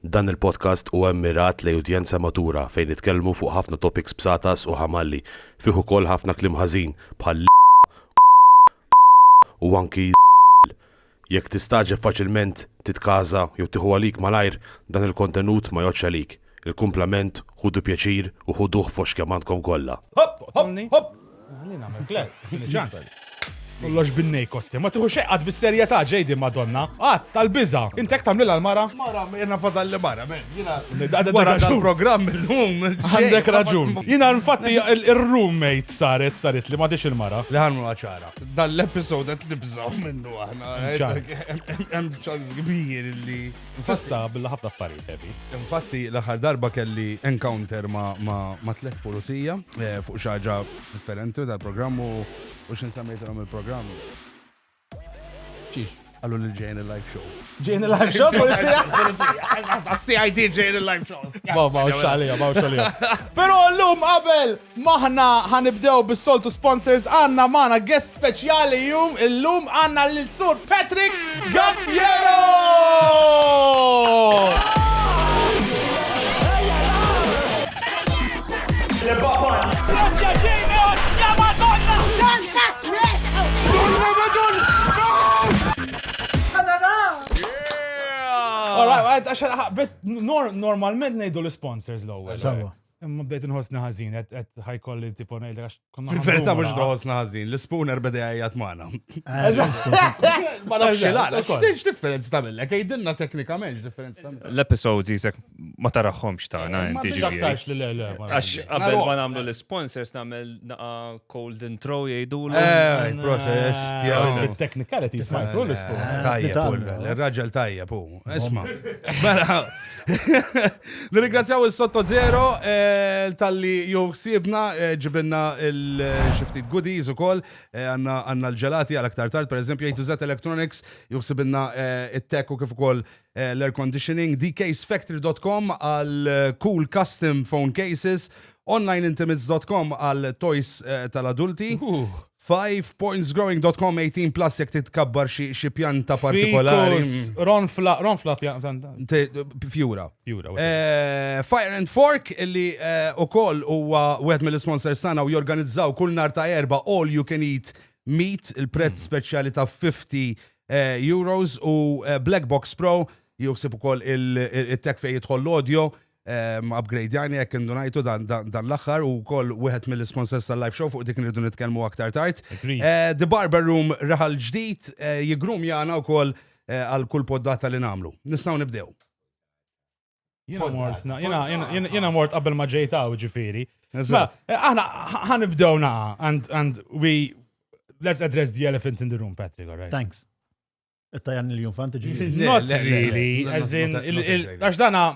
Dan il-podcast huwa mmirat lejn udjenza matura fejn nitkellmu fuq ħafna topics b'satas u ħamalli, fih ukoll ħafna kliem ħażin bħal u anki jekk tistaġeb faċilment titkaża jew tieħu għalik malajr dan il-kontenut ma jgħodx għalik. Il-kumplament ħudu pjaċir u ħuduh fox kemm għandkom kollha. Hop! Għalina, ċans. Kollox binnej kosti, ma tuħu xeqqat bis-serjetà ġejdi Madonna. Tal-biża. Intek tamlila l-mara? Mara, jena fadal li mara, Wara dal-programm il-lum. Għandek raġun. Jina nfatti il-roommate saret li ma tix il-mara. Li ħanmu ċara. Dal-episod għet nibżaw minnu għahna. Hemm ċans kbir li. Sissa bil-ħafna affarijiet hebi. Infatti l-aħħar darba kelli encounter ma tlet pulizija fuq xaġa differenti dal-programm u x'insammejthom il-programm. Għallu li ġejn il-live show. Ġejn il-live show, polizija? CID ġejn il-live show. Baw xalija. Pero l-lum qabel maħna ħanibdew bis-soltu sponsors għanna maħna guest speċjali il-lum għanna l-sur Patrick Gaffiero! Normalment nejdu l-sponsors l-ewwel. Imma bdejt nħossni ħażin, qed ħajkolli tipo ngħidlek għax konna. Fil-verità mhux nħossna ħażin, l-spooner beda jgħid magħna. Ma nafx x'tiex differenza tagħmilek, jgħidilna teknikament x'differenza tagħmilek. L-episodes jisek ma taraħħomx tagħna inti ġifieri. Għax qabel ma nagħmlu l-sponsors nagħmel cold intro jgħidulu. Process tiegħu. Bit-technicalities ma jkun l-sponsor. Tajjeb, l-raġel tajjeb hu. Isma'. Nirringrazzjaw is-Sotto Zero tal-li juħsibna ġibinna il-xiftit goodies u koll għanna l-ġelati għal-aktar tard, per eżempju A2Z Electronics juħsibinna it-tech u kif ukoll l-air conditioning, dcasefactory.com għal-cool custom phone cases, onlineintimates.com għal-toys tal-adulti, 5pointsgrowing.com 18 plus jek titkabbar xi pjanta partikolari. Ronfla pjanta. Fjura. Fire and Fork illi ukoll huwa wieħed mill-sponsors tagħna u jorganizzaw kull nhar ta' erba' all you can eat meat il-prezz speċjali ta' €50 u Black Box Pro juħsib ukoll il-tech fejn jidħol l-audio upgrade jani jekk indunajtu dan l-axħar u koll wieħed mill-sponsors tal-live show fuq dik nirridu nitkellmu aktar tard. The Barber Room raħal ġdid jigrum jana wkoll għal kull poddata li nagħmlu. Nistgħu nibdew. Jiena mort qabel ma ġejta ġifieri. Aħna ħanibdew naqa' and let's address the elephant in the room, Patrick, all right? Thanks. Ittajan il-jum ġifieri. Not really, as in għax dana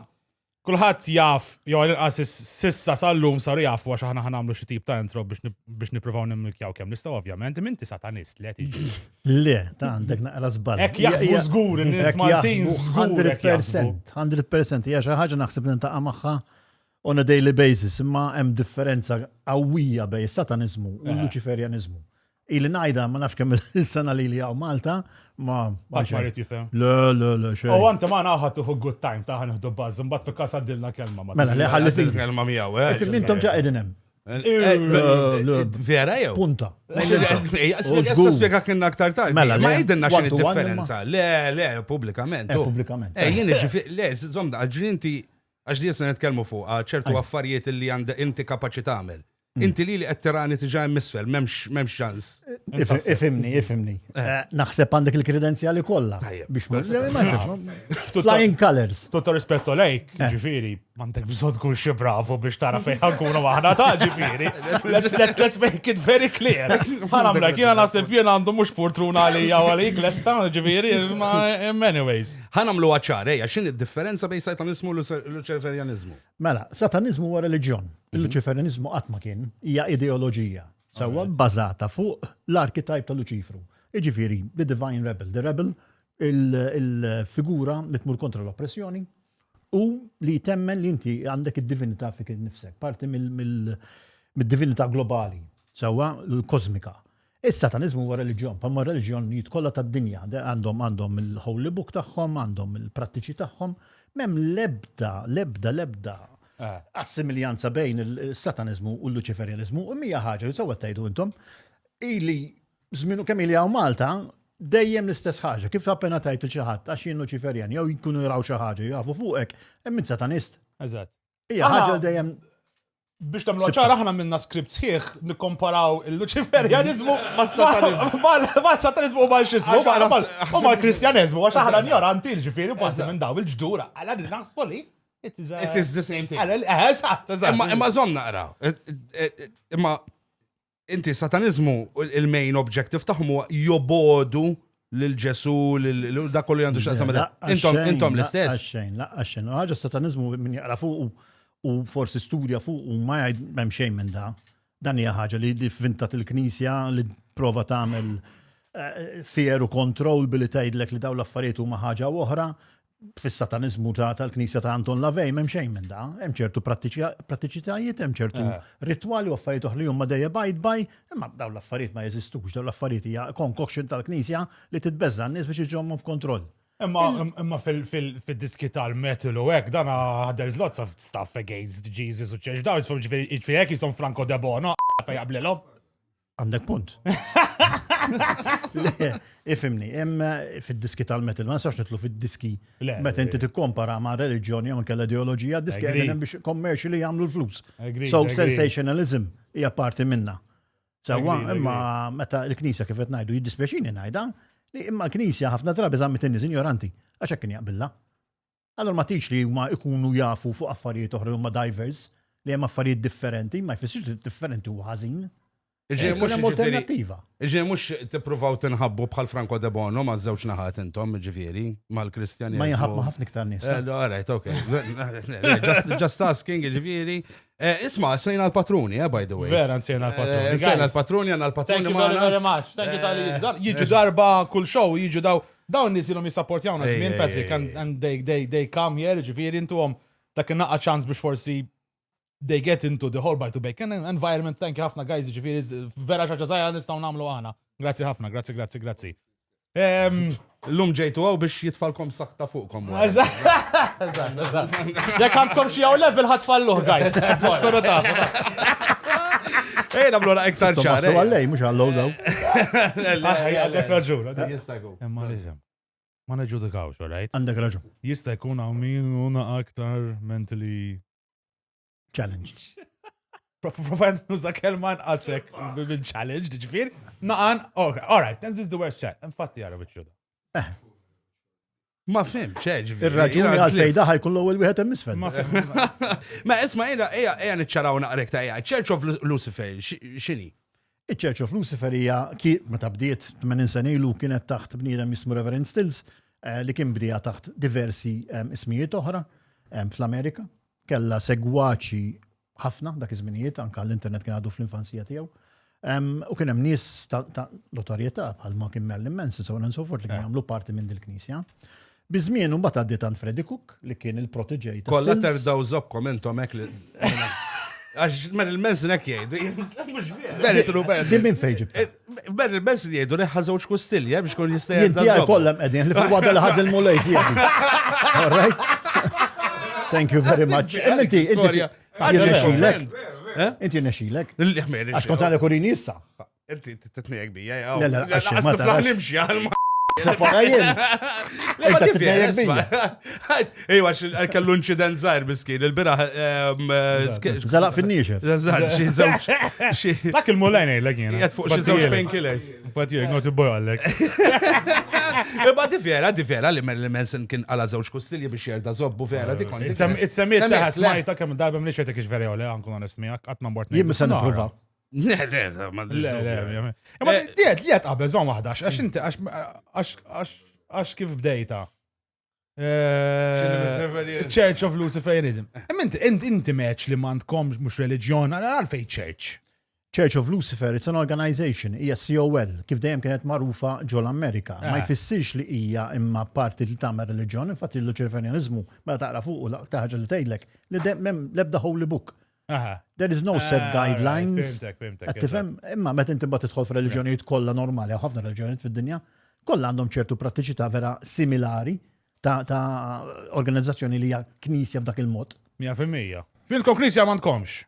kulħadd jaf, jew inqas sissa sal-lum saru jafu għax aħna ħanamlu xi tip ta' intro biex nippruvaw nimmilkjaw kemm nistgħu ovvjament, inti satanist li qed jiġi. Le, ta' għandek naqra żball. Hekk jaħsbu żgur in-nies Maltin żgur 100% hija xi ħaġa naħseb nintaqa' magħha on a daily basis, imma hemm differenza qawwija bejn is-satanizmu u l-Luċiferjanizmu. Ili najda, ma nafx kemm il-sena li għaw Malta, ma marit jifhem. Le, xej. U għanta ma naħat tuħu good time ta' ħanħdu bazz, mbagħad fi kas għaddilna kelma. Mela, li ħalli fil-kelma miegħu. Intom ġaqegħdin hemm. Vera jew? Punta. Spiega kienna aktar tard. Mela, ma jidinna x'in differenza. Le, pubblikament. Pubblikament. Jien le, żomda, ġrinti għax di se nitkellmu fuq ċertu affarijiet li għandek inti kapaċi tagħmel. Inti li qed tirani tiġa misfel, m'hemmx ċans. Ifimni. Naħseb għandek il-kredenzjali kollha biex ma flying colors. Tutto rispetto lejk, ġifieri, m'għandek bżonn tkun xi bravo biex tara fejn ħankunu aħna ta' ġifieri. Let's make it very clear. Ħanamlek jiena naħseb jien għandu mhux purtruna għalija u għalik lesta ġifieri ma in many ways. Ħanamlu ċar, x'in id-differenza bejn satanizmu u l-luċiferjanizmu? Mela, satanizmu huwa reliġjon. Il-Luċiferjanizmu qatt ma kien hija ideoloġija sewwa bbażata fuq l-archetype ta' Luċifru. Jiġifieri the divine rebel, the rebel il-figura li tmur kontra l-oppressjoni u li temmen li inti għandek id-divinità fik innifsek, parti mill-divinità globali, sewwa l-kosmika. Is-satanizmu huwa reliġjon, palma reliġjon jitkollha tad-dinja, għandhom il-holy book tagħhom, għandhom il-prattiċi tagħhom, Mem lebda assimiljanza bejn il-satanizmu u l-luċiferjanizmu u mija ħaġa li sewwa tgħidu intom ili żmienu kemm ili hawn Malta dejjem l-istess ħaġa. Kif appena tajt il xi ħadd għax jien luċiferjan jew jkunu jraw xi ħaġa jafu fuqek hemm min satanist. Eżatt. Hija ħaġa li dejjem Biex tamlu ċara ħana minna skript sħiħ nikkomparaw il-luċiferjanizmu mal-satanizmu u mal-xismu u mal-kristjanizmu għax ħana njoranti ġifiri passi minn daw il-ġdura. Għalla li naħsbu li It is the same thing. Eżatt. Imma żomm naqra. Imma inti satanizmu il-main objective tagħhom huwa jobodu lil Ġesu lil dak kollu għandu x'qasam intom l-istess. Għaxxejn. Ħaġa satanizmu min jaqra fuq u forsi studja fuq u ma jgħid m'hemm xejn minn da. Dan hija ħaġa li fvintat il-Knisja li prova tagħmel fear u control billi tgħidlek li dawn l-affarijiet huma ħaġa oħra. Fis-satanizmu tal-Knisja ta' Anton Lavej m'hemm xejn minn da. Hemm ċertu prattiċitajiet, hemm ċertu ritwali u affarijiet oħra li huma dejja baj, imma dawn l-affarijiet ma jeżistux, dawn l-affarijiet hija concoction tal-Knisja li titbeżza n-nies biex iġohom f'kontroll. Imma fil-diski tal-metal u hekk dan there's lots of stuff against Jesus u ċeċ dawn ġifieri hekk jisom Franco de Bono fejn qablilhom. Għandek punt. Ifimni, fid-diski tal-metal, ma nistax nitlu fid-diski meta inti tikkompara ma' reliġjoni jew kellha ideoloġija, diski qegħdin biex commercially jagħmlu l-flus. So sensationalism hija parti minna. Sewwa, imma meta l-Knisja kif qed ngħidu jiddispjaċini ngħidha li imma l-Knisja ħafna drabi żammet in-nies ignoranti għax hekk kien jaqbilha. Allura ma tix li huma jkunu jafu fuq affarijiet oħra huma divers li hemm affarijiet differenti, ma jfissirx differenti huwa ħażin. Alternattiva. Iġi mux tippruvaw tinħabbu bħal Franco de Bono ma' żewġ naħat intom ġifieri mal-Kristjanizmu. Ma jinħabbu ħafna iktar nies. All right, okay. Just asking ġifieri. Isma' sejna l-patruni, by the way. Vera nsejna l-patruni. Sejna l-patruni għandna l-patruni Thank you very much. Thank you tal-li jiġu darba kull show, jiġu dawn nies ilhom jisapportjawna żmien Patrick and they come here ġifieri intuhom dak inaqqa ċans biex forsi they get into the whole bite to bacon environment. Thank you ħafna guys, ġifieri vera xaġa żgħira nistgħu nagħmlu aħna. Grazzi ħafna, grazzi. L-lum ġejtu għaw biex jitfalkom saħta fuqkom. Eżatt. Jekk għandkom xi hawn level ħatfalluh guys. Tkunu tafu. Nagħmlu iktar ċar. Mastu għallej, mhux għallow daw. Għandek raġun. Jista' jkun. Imma liżem. Ma neġudikawx, all right? Għandek raġun. Jista' jkun hawn min huna aktar mentally challenged. Provant nuża kelma nqasek bil-challenge, ġifier? Naqan, all right, this is the worst chat. Infatti jara biċċuda. Ma fim, ċeġ. Ir-raġuni għal-fej daħal kull l-ewwel wieħed hemm isfel. Ma isma' ejja niċċaraw naqrek ta' Church of Lucifer, x'inhi? Il-Church of Lucifer hija meta bdiet 80 sena ilu kienet taħt bniedem jismu Reverend Stills li kien bdija taħt diversi ismijiet oħra fl-Amerika. Kella segwaċi ħafna dak iż-żminijiet, anke l-internet kien għadu fl-infanzija tiegħu. U kien hemm nies ta' notorjetà bħalma kien Marilyn Manson so on and so forth li kien jagħmlu parti minn dil-Knisja. Biżmien mbagħad għaddiet għand Freddie Cook li kien il-proteġej ta' Kollha terdaw żobkom intom hekk li għax Marilyn Manson hekk jgħidu. Mhux vera. Din minn fejn ġibta. Marilyn Manson jgħidu reħħa żewġ kustilja biex kun jista' Inti għal kollha qegħdin li fuq waħda li ħadd il-mulej siegħi. All right? Thank you very much. Inti nexxilek. Inti nexxilek. Għax kont għalek urini issa. Inti titnejek bija. La, għax ma taflaħlimx jgħalma. Safarajjen. Ma tifjek Ejwa, kellu incident zaħir biskin, il-biraħ. Zalaq fin-nixef. Dak il-mulajn jgħidlek jiena. Jgħad fuq xi żewġ painkillers. But you not a boy għalek. Ma tifjera li Marilyn Manson kien għala żewġ kustilji biex jerda zobbu vera dik kont. It-semiet taħ smajta kemm darba minn xejtek ix veri għole għankun honest miegħek qatt ma mbort. Jien se nipprova. Le, ma imma diet li qed qabel żomm waħda għax inti għax kif bdejta. Church of Luciferism. Inti meċ li m'għandkomx mhux reliġjon għalfejn church. Church of Lucifer, it's an organization, hija COL, kif dejjem kienet magħrufa ġol Amerika. Ma jfissirx li hija imma parti li tagħmel reliġjon, infatti l-Luċiferjanizmu meta taqra fuq u taħġa li tgħidlek li l-ebda holy book. There is no set guidelines. Tifhem, imma meta inti mbagħad tidħol f'reliġjonijiet kollha normali, ħafna reliġjonijiet fid-dinja, kollha għandhom ċertu prattiċità vera similari ta' organizzazzjoni li hija knisja f'dak il-mod. 100%. Fintkom knisja m'għandkomx.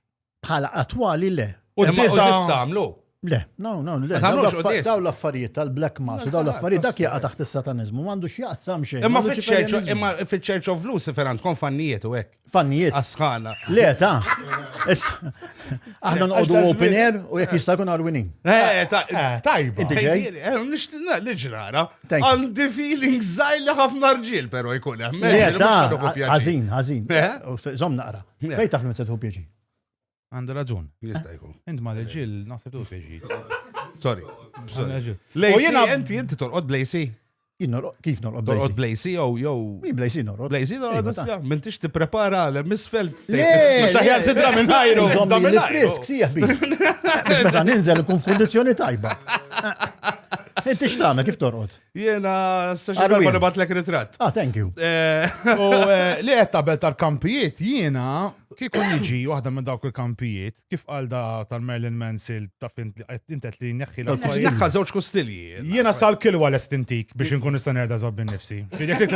Bħala attwali le. U Tista' tisa tagħmlu. Le, no, le. tagħmlux qudies. Daw l-affarijiet tal-Black Mass u daw l-affarijiet dak jaqa' taħt is-satanizmu, m'għandux jaqsam xejn. Imma mal-Luċiferjanizmu. fil-Church of Lucifer għandkom fannijiet u hekk. Fannijiet. Asħana. Le, ta' aħna nqogħdu open air u jekk jista' jkun arwinin. tajba. Inti ġej? Liġrara. Thank you. Għandi feeling żgħir ħafna rġiel però jkun hemm. Le, ta' ħażin. Eh? Żomm naqra. Fejn taf li ma tħu pieġi? Għandu raġun. Jista' jkun. Int ma l-ġil naħseb tu pieġi. Sorry. Lejsi, Inti torqod Blejsi. Kif norqod Torqod Blejsi? Blejsi jew. Min Blejsi norqod? Blejsi torqod. M'intix tipprepara l-misfelt. Xaħjar tidra minn ħajru. Zommi li frisk, sieħ bi. Meta ninżel nkun f'kundizzjoni tajba. Inti x'tagħmel kif torqod? Jiena s-saxħar ma nibatlek ritratt. Thank you. U li qed tabel tal-kampijiet jiena kikun jiġi waħda minn dawk il-kampijiet kif qalda tal-Marilyn Manson taf intet li neħħi l-affarijiet. Naħħa żewġ kostilji. Jiena sal-kilwa l-estintik biex nkun nista' nerda żobb bin-nifsi. Jekk trid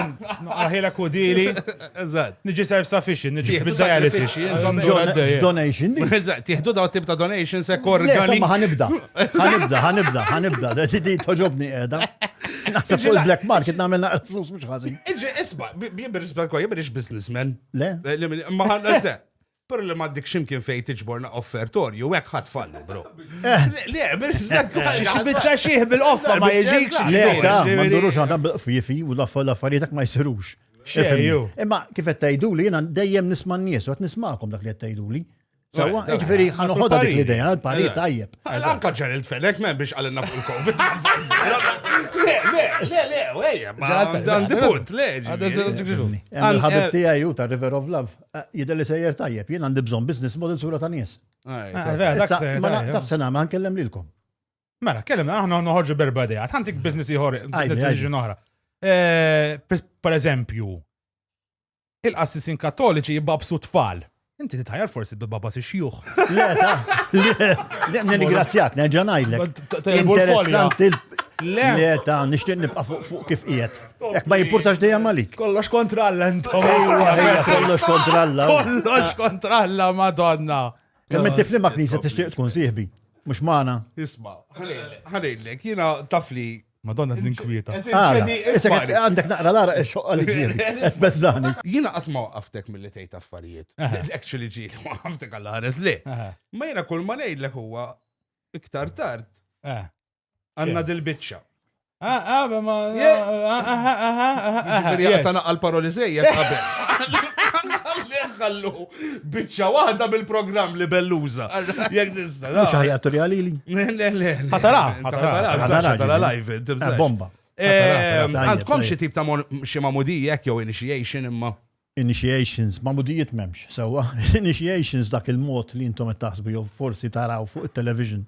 aħilek u dili, Eżatt. niġi self-sufficient, niġi Tieħdu bid-dialysis. sacrifici, Donation di? Eżatt, tieħdu daw tip ta' donations hekk Le, organi. ma ħanibda. Di toġobni qiegħda. Naħseb fuq il-black market nagħmel naqra flus mhux ħażin. Iġi, isma, jibberis bħalko, jibberis businessman. Le? Ma ħanna Pero li maddik ximkien fej tiġborna offertorju, għek ħat fallu, bro. Le, bir-rispet Bicċa xieħ bil-offa ma jieġikx. Le, ta' mandurux għandha fifi u l-affarijiet ma jsirux. Xejju. Imma kif qed tgħiduli jiena dejjem nisma' n-nies u qed nisma'kom dak li qed tgħiduli. Sewa, ġifieri ħanoħodha dik l-idea, pari tajjeb. Anka ġer il-felek men biex għalinna fuq il-Covid. Le, ejja, ma għandi punt, le. Il-ħabib tiegħi hu ta' River of Love jidher li sejjer tajjeb, jien għandi bżonn business model sura ta' nies. Issa ma naqtaf sena ma nkellem lilkom. Mela, kellem, aħna noħorġu berba dejat, ħantik business ieħor, business decision oħra. Per eżempju, il-qassisin kattoliċi jibbabsu tfal. Inti titħajjar forsi bil-babas xjuħ. Le, ta' nirigrazzjak, nerġa' ngħidlek. Interessanti le ta' nixtieq nibqa' fuq kif qiegħed. Jekk ma jimpurtax dejjem għalik. Kollox kontralla intom. Kollox kontralla. Kollox kontralla, Madonna. Kemm inti flimma knisja tixtieq tkun sieħbi. Mhux magħna. Isma, ħalejlek, jiena tafli. Madonna t-ninkwieta. Issa għandek naqra lara xoqqa li ġiri. Bezzani. Jiena qatt ma waqaftek mill-li tgħid affarijiet. Actually ġieli ma waqaftek għal ħares le. Ma jiena kull ma ngħidlek huwa iktar tard għandna dil-biċċa. Ġifieri naqal paroli żejjed qabel. Ħallu biċċa waħda bil-programm li belluża. Jekk tista'. Mhux ħajjatu realili. Le. Ħatara live. Bomba. Għandkom xi tip ta' xi mamudijek jew initiation imma. Initiations, mamudijiet memx. Sewa, initiations dak il-mod li intom qed taħsbu jew forsi taraw fuq it-television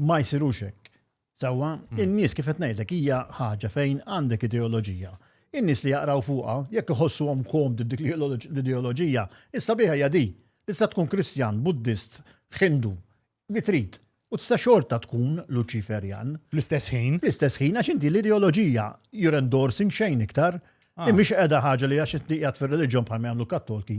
ma jsirux hekk. Sewa, in-nies kif qed ngħidlek hija ħaġa fejn għandek ideoloġija. In-nies li jaqraw fuqha, jekk iħossuhom komd dik l-ideoloġija, issa biha hija di. Issa tkun Kristjan, Buddist, Hindu, li trid. U tista' xorta tkun Luċiferjan. Fl-istess ħin. Fl-istess ħin għax inti l-ideoloġija you're endorsing xejn iktar. Mhix qiegħda ħaġa li għax inti qiegħed fir-reliġjon bħal ma jagħmlu Kattolki.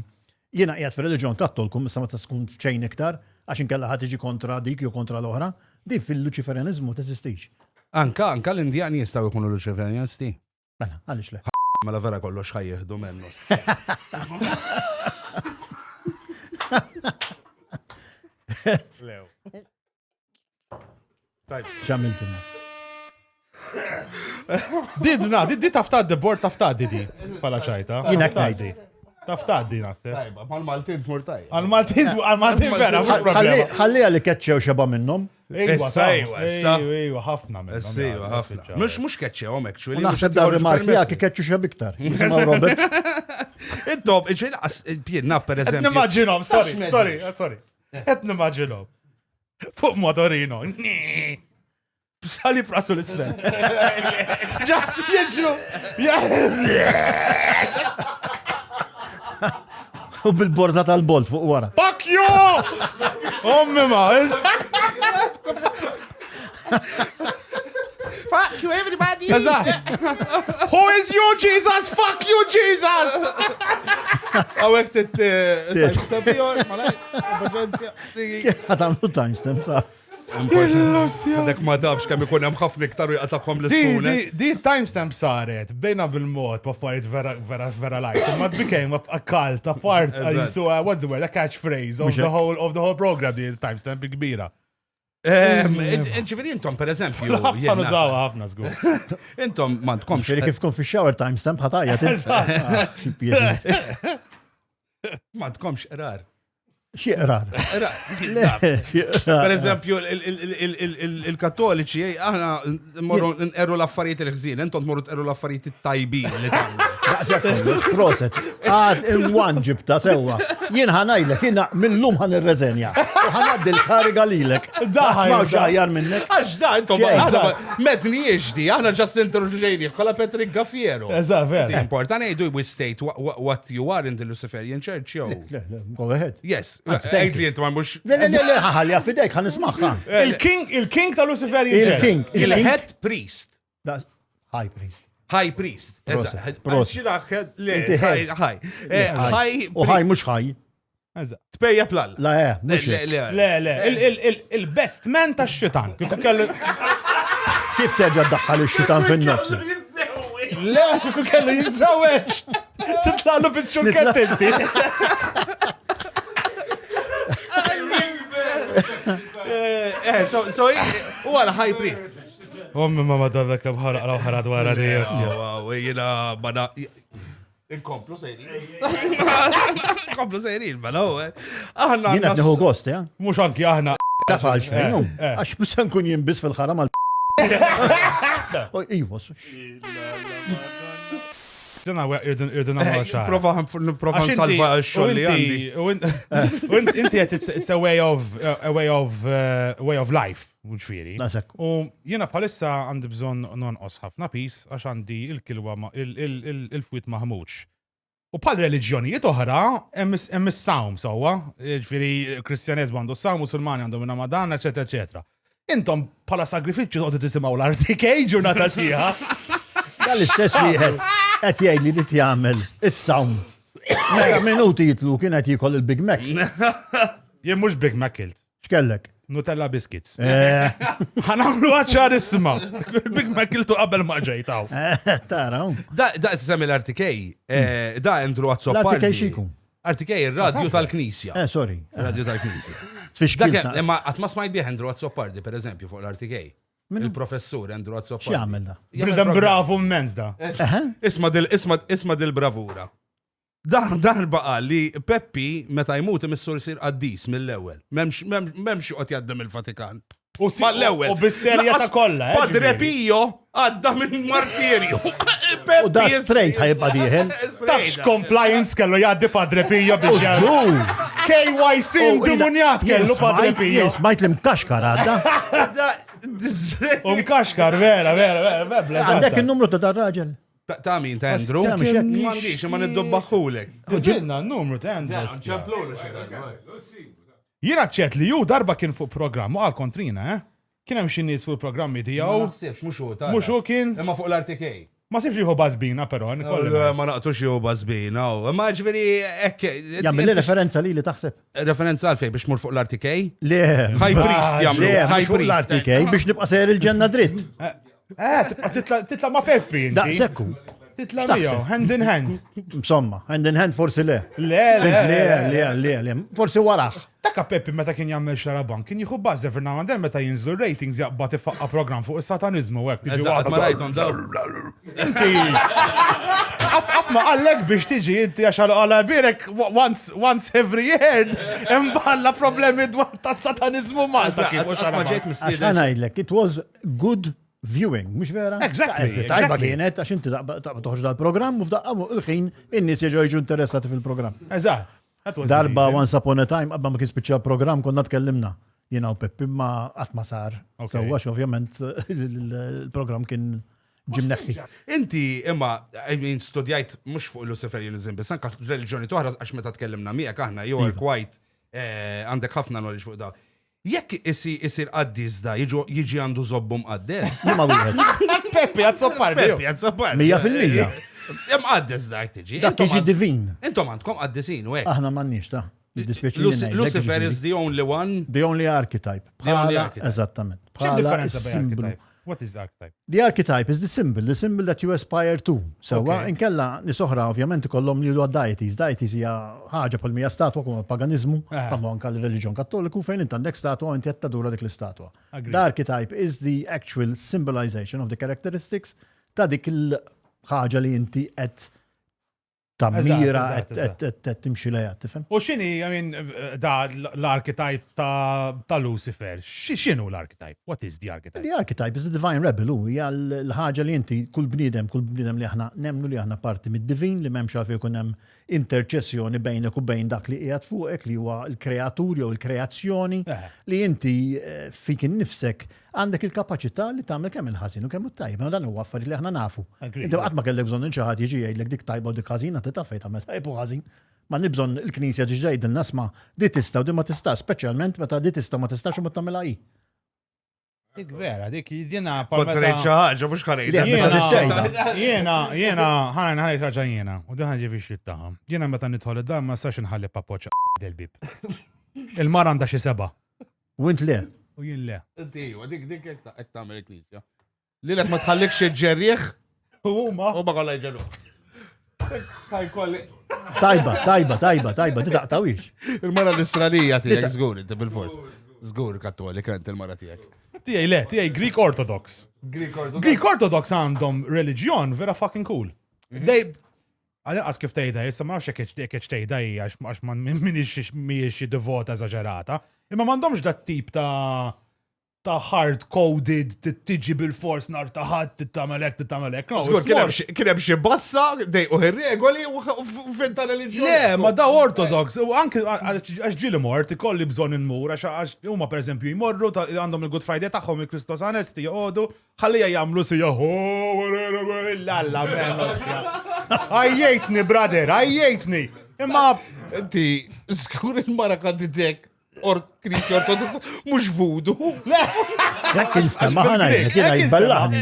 Jiena qiegħed fir-reliġjon Kattolku issa ma tkun xejn iktar għax inkella ħadd tiġi kontra dik jew kontra l-oħra. Din fil-Luċiferjanizmu teżistix. Anka l-Indjani jistgħu jkunu Luċiferjanisti. Mela, għaliex le. Mela vera kollox ħajjieħdu mennu. X'għamiltilna? Di taftaddi, bord taftaddi di. Pala ċajta. Jina knajdi. Taftaddi nasib. Tajba, mal-Maltin tmurtaj. Għal-Maltin vera, mux problema. Ħallija li keċċew xeba minnhom. Ejwa, ħafna minnhom. Ejwa, ħafna. Mux keċċew, actually. Naħseb da rimark fija ki keċċu xeb iktar. Jismaw Robert. Intom, pien naf per Et eżempju. nimmaġinom, sorry. Et nimmaġinom. Fuq motorino. Sali prasu l-isfel. Just jieġu. U bil-borza tal-bolt fuq wara. Fuck you! Ommi ma, Fuck you everybody. Who is you, Jesus? Fuck you, Jesus! Għawek timestamp jor, malaj, emerġenzja. Għatamlu timestamp, sa. Għadek ma tafx kemm ikun hemm ħafna iktar u jqataqhom l-ispuna. Di timestamp saret, bdejna bil-mod b'affarijiet vera light. Ma it became a cult, a part, so what's the word, a catchphrase of the whole program, di timestamp kbira. Ġifiri intom, per eżempju. Ħafna nużawa, ħafna żgur. Intom ma tkomx. Xeri kif kon fi shower timestamp ħatajja Ma tkomx erar. Xieqrar. Per eżempju, il-kattoliċi, aħna morru n-erru l-affarijiet il-ħżin, intom morru n-erru l-affarijiet il-tajbin li tamlu. Proset. Għad il-wan ġibta sewa. Jien ħanajlek, jina mill-lum ħan il-reżenja. U ħanaddi l-kariga lilek. Daħma ġajar minnek. Għax da, intom medni jieġdi, aħna ġast introduġejni, kolla Patrick Gaffiero. Eżatt, vera. Important, we state what you are in the Luciferian Church, yo. Go ahead. Yes. Għajtli jintu ma mux. Le, ħalli għafidek, ħan ismaħħa. Il-king ta' Luciferian Il-king. Il-head priest. High priest. High priest. U ħaj mux ħaj. Tpejja plal. La, mux. Le, il-best man ta' xitan. Kif terġa daħħal il-xitan fin-nofs? Le, kuku kellu jizzaweċ. Titlalu bil-ċurket inti. So, u għala high priest. Ommi ma madonna kem ħarad wara di jessja. Jina bada. Inkomplu sejrin. Inkomplu sejrin, bada u. Jina t-neħu gost, ja? Mux anki aħna. Tafalx fejn, għax busan kun jimbis fil-ħaram għal. Iwa, Dina irdu namlu ċar. Prova salva x-xolli għandi. Inti għet, it's a way of life, mġfiri. Nasek. U jena bħalissa għandi bżon nonqos ħafna pis, għax għandi il-kilwa il-fwit maħmuċ. U bħal reliġjonijiet oħra, hemm is-sawm sewwa, ġifieri kristjaneżmu għandu s-sawm, musulmani għandhom Ramadan, eċetera, eċetera. Intom bħala sagrifiċċju tqogħdu tisimgħu l-RTK ġurnata sieħa. Dal-istess wieħed qed jgħidli li tjagħmel is-sawm. Meta minuti jitlu kien qed jikol il-Big Mac. Jien mhux Big Mac kilt. X'kellek? Nutella biscuits. Ħanamlu għaċċar isma. Big Mac kiltu qabel ma ġejtaw. Taraw. Da t-semmi l-RTK, da Andrew Għazzo L-RTK xikum. RTK, il-radio tal-Knisja. Sorry. Radio tal-Knisja. Fix-kilta. Imma għatma smajt bieħ Andrew Għazzo Pardi, per eżempju, fuq l-RTK. Il-professur Andrew Għazzo Pardi. X'jagħmel da? Bridem bravo immens da. Isma dil-bravura. Dan baqa li Peppi meta jmut imissur sir qaddis mill-ewwel. Memx qed jaddem il-Vatikan. Mal-ewwel. U bis-serja ta' kollha. Padre Pio għadda minn martirju. U da straight ħajibqa' dieħel. Tafx compliance kellu jgħaddi Padre Pio biex KYC indimunjat kellu Padre Pio. Smajt li mkaxkar għadda. Mkaxkar, vera. Għandek il-numru ta' dar-raġel. Ta' min, ta' Andrew? Mandiċ, ma niddobbaħulek. Ġilna n-numru ta' Andrew. Jina ċet li ju darba kien fuq programm, u għal kontrina, Kien hemm xi nies fuq programmi tiegħu. Mhux hu kien. Imma fuq l-RTK. Ma sibx jieħu bażbina però. Ma naqtux jieħu bażbina. Ma ġifieri hekk. Jagħmel referenza li taħseb. Referenza għal fejn biex mur fuq l-RTK? Le. High priest jagħmlu. High priest. L-RTK biex nibqa' sejr il-ġenna dritt. Titla' ma' Peppi inti. Daqsekku. Titla' miegħu, hand in hand. Insomma, hand in hand forsi le. Le. Forsi waraħ. Taka Peppi meta kien jagħmel xaraban, kien jieħu baż every now and then meta jinżlu ratings jaqbad ifaqqa program fuq is-satanizmu hekk tiġi Eżatt, ma rajthom Inti qatt ma qallek biex tiġi inti għax għala birek once every year imballa problemi dwar tas-satanizmu Malta kif mhux Għax ngħidlek, it was good viewing, mhux vera? Exactly. Tajba kienet għax inti taqba toħroġ dal-programm u f'daqqa il-ħin in-nies jiġu interessati fil-programm. Eżatt. Darba once upon a time, qabba ma kien spiċċa program konna tkellimna. Jiena u Peppi ma qatt ma sar. Sewwax ovvjament il-program kien ġimneħħi. Inti imma studjajt mhux fuq il-Luciferianism, biss anke reliġjoni toħra għax meta tkellimna miegħek aħna jew quite għandek ħafna knowledge fuq da. Jekk isir qaddis da, jiġi għandu zobbu mqaddes. Ma wieħed. Peppi għazzoppar. Pjazza 100%. Mqaddes da tiġi. Dak jiġi divin. Intom għandkom qaddisin, u hekk. Aħna m'għandniex ta'. Jiddispjaċini ngħidlek, Lucifer ġifieri. is the only one. The only archetype. The only Bħala, archetype. eżattament. X'in Bħala differenza bejn is-simbolu. archetype? What is the archetype? The archetype is the symbol that you aspire to. Sewa, Okay. inkella nisoħra ovvjament ikollhom li huwa deities. Deities hija ħaġa bħal mija statwa kum paganizmu, bħal anke l-reliġjon Kattoliku fejn int għandek statwa u inti qed tadura dik l-istatwa. Agreed. The archetype is the actual symbolization of the characteristics ta' dik il-ħaġa li inti qed tammira Eżatt. qed timxi lejha, tifhem? U xini, I mean, da l-archetype ta' Lucifer, xinu l-archetype? What is the archetype? The archetype is the divine rebel, u hija l-ħaġa li inti kull bniedem li aħna nemnu li aħna parti mid-divin li m'hemmx għalfejn ikun hemm interċessjoni bejnek u bejn dak li qiegħed fuqek li huwa l-kreatur jew il-kreazzjoni li inti fik innifsek għandek il-kapaċità li tagħmel kemm il-ħażin u kemm it-tajb. Ma dan huwa affarijiet li aħna nafu. Agreed. Inti qatt ma kellek bżonn xi ħadd jiġi jgħidlek dik tajba u dik ħażina tita' fejn tagħmel tajb u ħażin. Ma nibżon il-Knisja ġi ġejdilna nasma' di tista' u di ma tista', speċjalment meta di tista' ma tistax u ma tagħmilha hi. Dik vera, dik jiena Kont rejt xi ħaġa mhux ħanejt. Jiena, ħana ħaġa jiena, u daħan ġi fix taħħa. Jiena meta nidħol id-dar ma sax inħalli papoċa del-bib. Il-mar għandha xi seba' U int le. u jien le. Dik hekk tagħmel il-Knisja. Lilek ma tħallikx ġerrieħ U ma. u ma kollha jġerru. Ħajkolli. Tajba, di taqtawix. Il-mara l-Israelija tiegħek żgur inti bil-fors. Żgur Kattolika int il-mara tiegħek. Tijaj le, tijaj Greek Orthodox. Greek Orthodox għandhom reliġjon vera fucking cool. Dej, għas kif tejda, jissa ma nafx jekk tejda għax ma minix devota eżagġerata, imma m'għandhomx dat tip ta' hard-coded, tiġi bil-fors nar taħat, t-tamelek. Żgur kien hemm xi bassa dej u regoli u finta reliġjoni. Le, ma da Orthodox, u anke għax ġili mort, ikolli bżon inmur, għax huma per eżempju jmorru, għandhom il-Good Friday tagħhom il-Kristos Anesti, joqogħdu, ħallija jagħmlu si lalla men ostja. Għajjejtni, brother, għajjejtni. Imma Inti żgur il-mara kanditek Kristja Ortodoss mhux vudu. Jekk instema ħana jiena jibballaħni.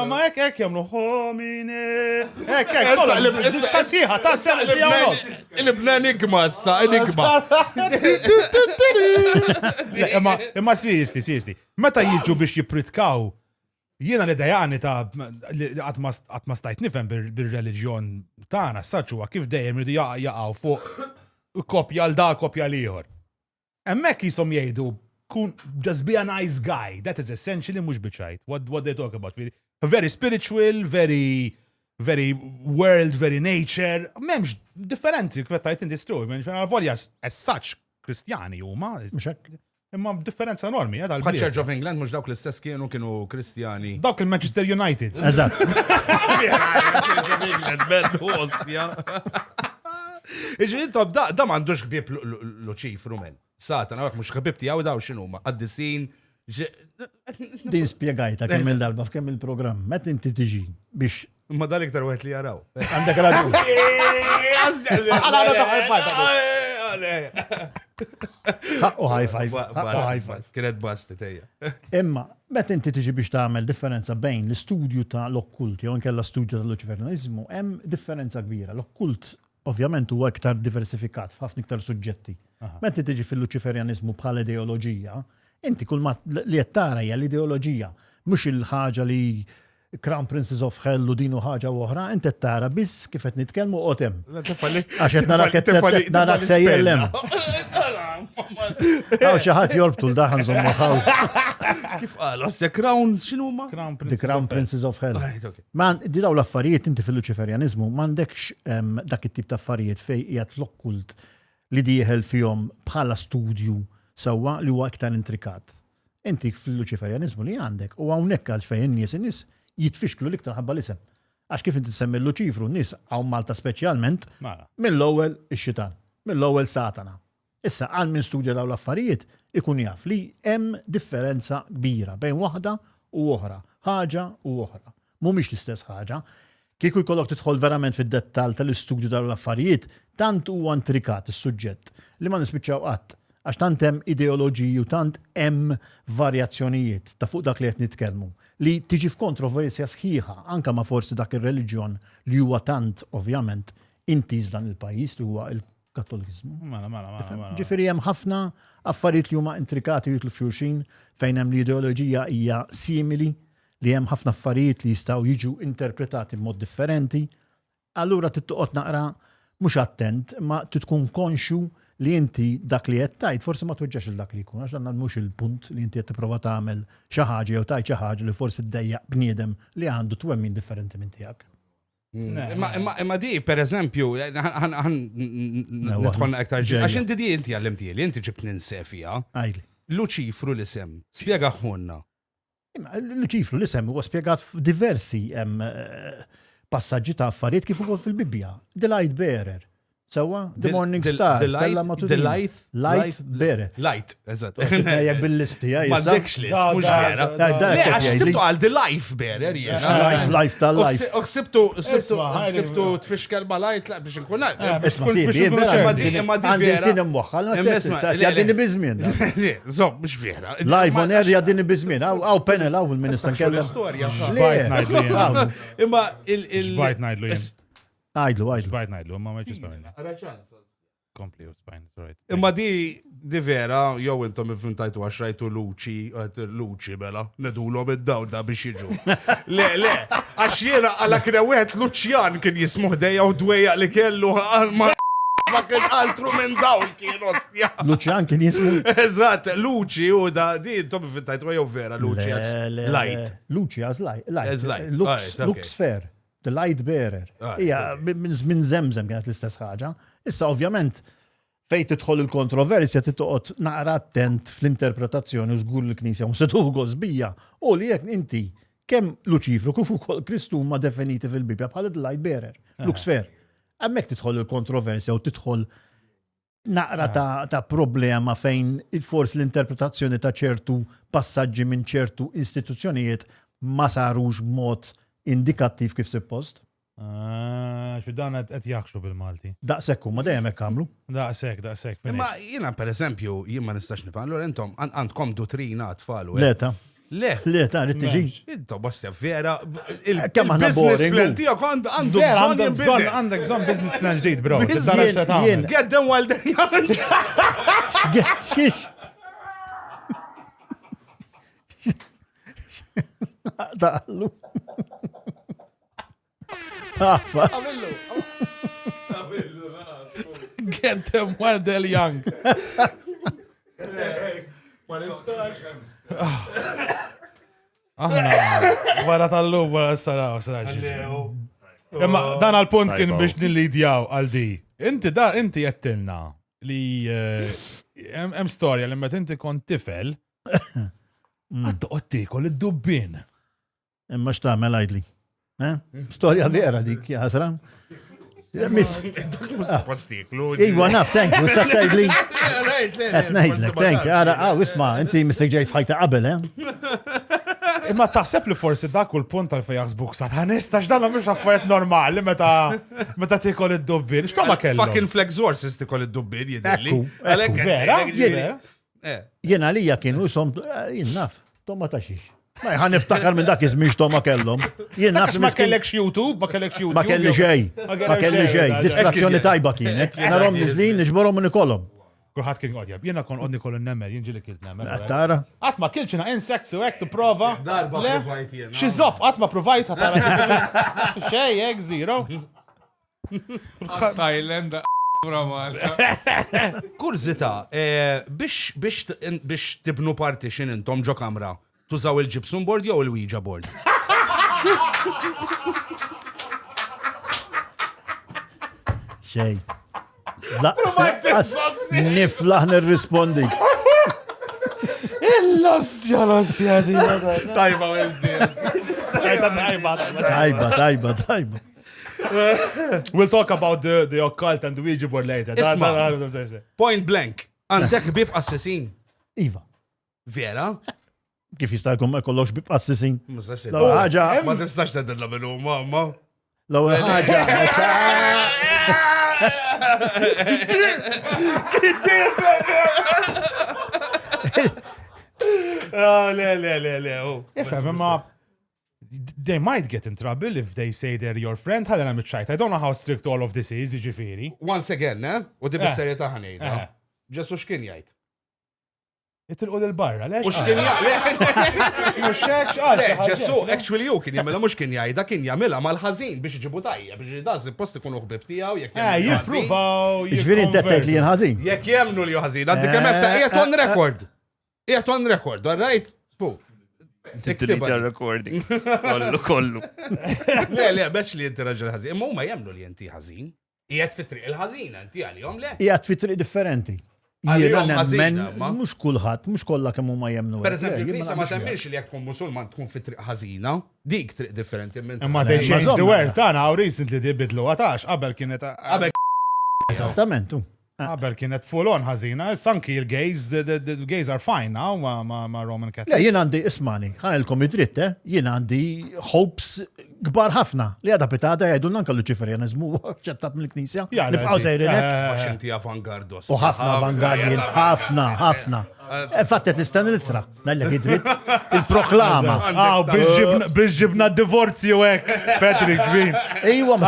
ma hekk jagħmlu homine. Hekk, diskasiħa ta' sija u nofs. Il-bna enigma issa, enigma. Imma sisti. Meta jiġu biex jipritkaw, jiena l-idejani ta' għatma stajt nifhem bil-reliġjon tagħna saċuwa kif dejjem irdu jaqgħu fuq kopja l-da kopja l-ieħor. Hemmhekk jisom jgħidu kun just be a nice guy. That is essentially mhux biċajt. What they talk about. Very spiritual, very world, very nature. M'hemmx differenzi kif tajt in this story. Volja as such Kristjani huma. Imma differenza enormi, Bħal Church of England mhux dawk l-istess kienu Kristjani. Dawk il-Manchester United. Eżatt. Church of England bellu hostja. Iġri intom da m'għandux ħbieb Luċifru men. Satan, għak mhux ħbieb tiegħu daw x'inhuma. Qaddisin. Din spjegajta kemm il-darba f'kemm il-programm. Meta inti tiġi biex Ma dar iktar wieħed li jaraw. għandek raġun. Ħaqqu high five. Kienet basti tejja. Imma, meta inti tiġi biex tagħmel differenza bejn l-istudju ta' l-okkult jew inkella studju tal-Luċiferianizmu, hemm differenza kbira. L-okkult ovvjament huwa iktar diversifikat f'ħafna iktar suġġetti. Meta tiġi fil-Luċiferianizmu bħala ideoloġija, inti kull ma li qed tara hija l-ideoloġija, mhux il-ħaġa li Crown Princess of Hell u dinu ħaġa oħra, inti qed tara biss kif qed nitkellmu qotem. Għax qed narak sejjer lem. Għaw xi ħadd jorbtu l-daħan żommu ħaw. Kif qal, ostja Crown x'inhuma? The Crown Princess of Hell. Ma di daw l-affarijiet inti fil-Luċiferianizmu m'għandekx dak it-tip ta' affarijiet fejn qiegħed l-okkult li dieħel fihom bħala studju sewwa li huwa iktar intrikat. Inti fil-Luċiferianizmu li għandek u hawnhekk għal fejn in-nies jitfixklu l-iktar ħabba l-isem. Għax kif inti tsemmi l-Luċifru n-nies hawn Malta speċjalment mill-ewwel ix-xitan, mill-ewwel Satana. Issa għal min studja daw l-affarijiet ikun jaf li hemm differenza kbira bejn waħda u oħra, ħaġa u oħra. Mhumiex l-istess ħaġa. Kieku jkollok tidħol verament fid-dettall tal-istudju daw l-affarijiet, tant huwa intrikat is-suġġett li ma nispiċċaw qatt. Għax tant hemm ideoloġiji u tant hemm varjazzjonijiet ta' fuq dak li qed nitkellmu li tiġi f'kontroversja sħiħa anke ma' forsi dak ir-reliġjon li huwa tant ovvjament intiż dan il-pajjiż li huwa il-Kattoliżmu. Ġifieri hemm ħafna affarijiet li huma intrikati jitlu f'xulxin fejn hemm l-ideoloġija hija simili li hemm ħafna affarijiet li jistgħu jiġu interpretati b'mod differenti. Allura tittoqgħod naqra mhux attent, ma tkun konxu li inti dak li qed tajt forsi ma tweġġax il dak li jkun, għax dan mhux il-punt li inti qed tipprova tagħmel xi ħaġa jew tajt xi ħaġa li forsi ddejjaq bniedem li għandu twemmin differenti minn tiegħek. Imma di, per eżempju, nidħolna aktar għax inti di inti għallimtieli, inti ġibt ninsefija. Għajli. Luċifru l-isem, spjega ħunna. Luċifru l-isem huwa spjegat f'diversi passaġġi ta' affarijiet kif ukoll fil-Bibbja. The Light Bearer. Sewa, The Morning Star. The Light Bearer. Light, eżatt. Jek bil-list tiegħi. Ma dekx list, mhux vera. Le, għax sibtu għal The Life Bearer jiena. Life tal-life. Uħsibtu tfixkel ma light, la biex nkun. Isma' sibi, għandi sin imwaħħal, jaddini bizmin. Zob, mhux vera. Live on air jaddini bizmin. Għaw panel għaw il-minister kellem. Xbajt najdlu Imma Xbajt najdlu jen. Għajdlu. Xbajt najdlu, ma meċi stamina. Kompli, fine, sorry. Imma di vera, jow intom inventajtu għax rajtu Luċi bela, nedulhom id-dawda biex jiġu. Le, għax jena għala kien wieħed Luċjan kien jismuh dejja u dwejja li kellu ma kien altru minn dawl kien ostja. Luċjan kien jismu. Eżatt, Luċi u da, di intom inventajtu jew vera Luċi għax light. Luċi għaz As light. light. Lux fair. The Light Bearer. Ija, minn zemzem kienet l-istess ħaġa. Issa, ovvjament, fej tidħol il-kontroversja titqgħod naqra attent fl-interpretazzjoni u żgur l-Knisja u se tuħu żbija. U li jekk inti kemm Luċifru kif ukoll Kristu huma definiti fil-Bibja bħala The Light Bearer. Luxfer. Hemmhekk tidħol il-kontroversja u tidħol naqra ta' problema fejn forsi l-interpretazzjoni ta' ċertu passaġġi minn ċertu istituzzjonijiet ma sarux b'mod indikattiv kif suppost. Xu dan qed jaħxu bil-Malti. Daqshekk huma dejjem hekk għamlu. Daqshekk. Imma jiena pereżempju jien ma nistax nifhem, allura intom għandkom dutrina tfal. Leta. Le, rrid tiġi. intom bossa vera Kemm aħna boring. plan tiegħek għandu bżonn jinbidel. Għandek bżonn business plan ġdid, bro. Jien. Get them while they're young. Xiex. Daqlu. Get them while they're young. Wara tal-lum, wara s-saraw, Imma dan għal-punt kien biex nil-lidjaw għal-di. Inti jettilna li hemm storja li meta inti kont tifel għattu għottikol id-dubbin. Imma x'tagħmel għajdli. Storja vera dik, jasra. Miss. Iwa naf, thank you, sa' tajdli. Najdlek, thank you. Ara, isma, inti mistaq ġejt fħajta qabel, Imma taħseb li forsi dak u l-punt tal-fej jaħsbuk sa' nistax dan mhux affarijiet normali meta tikol id-dubbin. X'toma kellu? Fucking flex horses tikol id-dubbin jidilli. Vera? Jena lija kienu jisom, jien naf, tomma taxix. Ma jħan niftakar minn dak iżmiex tomma kellhom. Jien naf Ma kellekx YouTube, ma kellekx YouTube. Ma kelli xej. Distrazzjoni tajba kienet. Narom nizlin, nġborom minn ikollhom. Kulħadd kien għodjab. Jiena kon għodni kollu nemmer, jien ġili kilt nemmer. Tara. Għatma kilċina insects u għek t-prova. Darba provajt jena. Xizop, għatma provajt għatara. Xej, ek, zero. Thailand, Kurzita, biex tibnu partition intom ġo kamra, tużaw il-gypsum board jew il-Ouija board? Xej. Niflaħ nirrispondi. L-ostja di. Tajba, Tajba. We'll talk about the occult and the Ouija board later. Point blank, għandek bib assassin. Iva. Vera? Kif jistajkom ma kollox bib assassin? Ma tistax tedilla minnu, mamma. L-ewwel ħaġa. Le. Ifhem, imma they might get in trouble if they say they're your friend. Ħalena mitċajt. I don't know how strict all of this is, ġifiri. Once again, u di bis-serjetà ħanejda. Ġesu x'kien jgħid? Itilqu l-barra, lex? U x'kien jgħid? Mux xeċ, Ġesu, actually ju kien jagħmilha mhux kien jgħidha, kien jagħmilha mal-ħażin biex iġibu tajja, biex jidaz post ikunu ħbib tiegħu jekk jippruvaw. Ġifieri inti qed tgħid li jien ħażin. Jekk jemnu li ħażin, għaddi kemm qed qiegħed on record. Qiegħed on record, all right? Spu. Tilita recording. Kollu. Le, beċ li jinti raġel ħazin. Imma huma jemnu li jinti ħazin. Qiegħed fit-triq il-ħażin, inti għalihom le. Qiegħed fi triq differenti. Jiena nemmen mhux kulħadd, mhux kollha kemm huma jemnu. Pereżempju, il-Knisja ma temminx li jekk tkun Musulman tkun fi triq ħażina, dik triq differenti minn. Imma they changed the word tagħna how recently dibidlu għatax qabel kienet Esattament. qabel kienet full on ħażina, sanki il-gays, the gays are fine now ma Roman Le, Catholics. jien għandi, ismani, ħanilkom id-dritt, jien għandi hopes gbar ħafna li għada pitata jgħidu nanka l-Luċiferianizmu ċettat mill-Knisja. Nibqaw sejrinek. Għaxinti avangardos. U ħafna avangardin, ħafna. Fattet nistan il-tra, nallek id-dritt, il-proklama. Biex ġibna divorzju hekk, Patrick ġbin. Ejwa,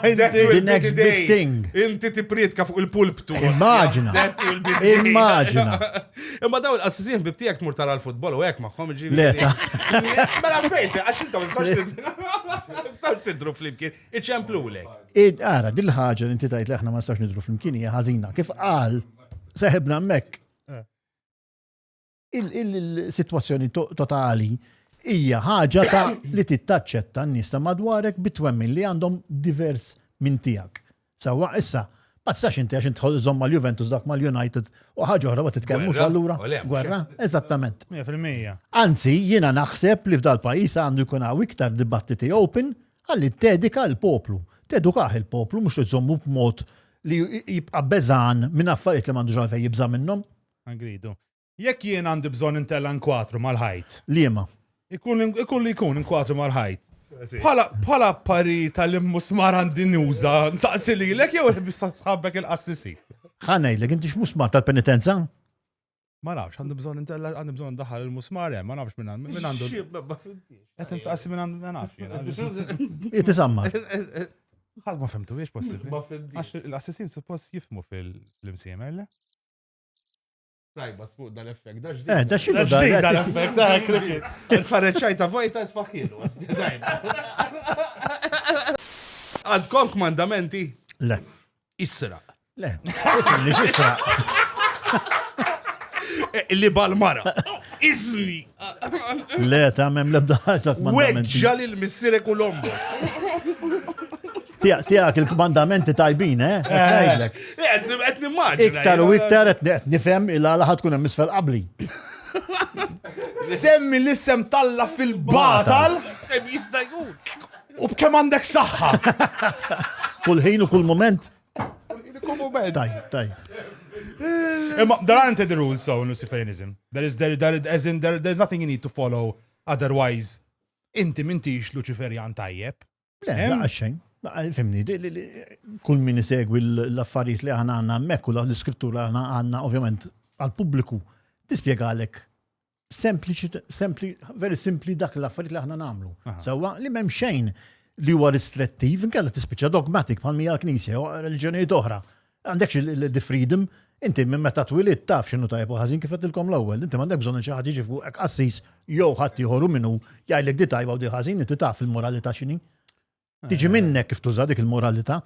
the next big thing. Inti tipritka fuq il-pulptu. Immaġina. Imma daw l-assissin bibtijak tmur tara l-futbol u hekk maħħom ġibi. Leta. Mela fejt, għax inta mistawx tidru flimkien, iċemplu lek. Ara, dil-ħagġa li inti tajt li aħna ma nistax nidru flimkien hija ħażina. Kif qal seħibna mek il-situazzjoni totali hija ħaġa ta' li tittaċċetta n-nies ta' madwarek bitwemmin li għandhom divers minn tiegħek. Sewwa issa ma tistax inti għax inti tħollhom mal-Juventus dak mal-United u ħaġa oħra ma titkellmux allura. Gwerra, eżattament. 100%. Anzi, jiena naħseb li f'dal pajjiż għandu jkun hawn iktar dibattiti open ħalli tedika l-poplu. Tedukaħ il-poplu mhux tżommu b'mod li jibqa' beżan minn affarijiet li m'għandux għalfejn jibża minnhom. Agridu. Jekk jien għandi bżonn intella nkwatru mal-ħajt. Liema. Ikun li jkun inkwatru mal-ħajt. Bħala pari tal-immusmar għandi nuża, nsaqsi li l-ek jew sħabbek il-qassisi. Ħanejlek, inti x'musmar tal-penitenza? Ma nafx, għandi bżonn daħal il-musmar, ma nafx minn għandu. Qed nsaqsi minn għandu, ma nafx. Jitisammar. ħadd ma femtu biex possibbli. Għax l-assassin suppost jifmu fil-imsiemer, le? Tajba, sfuq dal-effekt, Da xinu dal-effekt, da cricket. Il-ħarreċajta vojta tfaħilu. Għadkom kmandamenti? Le. Isra. Le. Li xisra. Li bal-mara. Izni. Le, ta' mem lebda ħaġa kmandamenti. Weġġa li l-missirek u l-ombo. Tijak il-kmandamenti tajbin, Għajdlek. Għed nimmaġina. Iktar u iktar qed nifhem il-għala ħatkun hemm isfel qabli. Semmi l-isem talla fil-batal Jista' jkun. u b'kemm għandek saħħa. Kull ħin u kull moment. Kull moment. Taj. There aren't the rules so in Luciferianism. There's nothing you need to follow otherwise. Inti mintix Luciferian tajjeb. Le, għaxxen. Fimni, kull min isegwi l-affarijiet li għana għanna mek u l-iskrittura għana għanna ovvjament għal-pubbliku tispjegalek very simpli dak l-affarijiet li għana namlu. Sawa li m'hemm xejn li huwa restrettiv, inkella tispiċċa dogmatic bħal mija l-Knisja u reliġjonijiet oħra. Għandekx il-freedom, inti minn meta twilit taf x'inhu tajjeb u ħażin kif qedtilkom l-ewwel, inti m'għandek bżonn xi ħadd jiġi fuqek qassis jew ħadd ieħor minnu jgħidlek di tajba u di ħażin, inti taf il-moralità x'inhi. Tiġi minnek kif tuża dik il-moralità.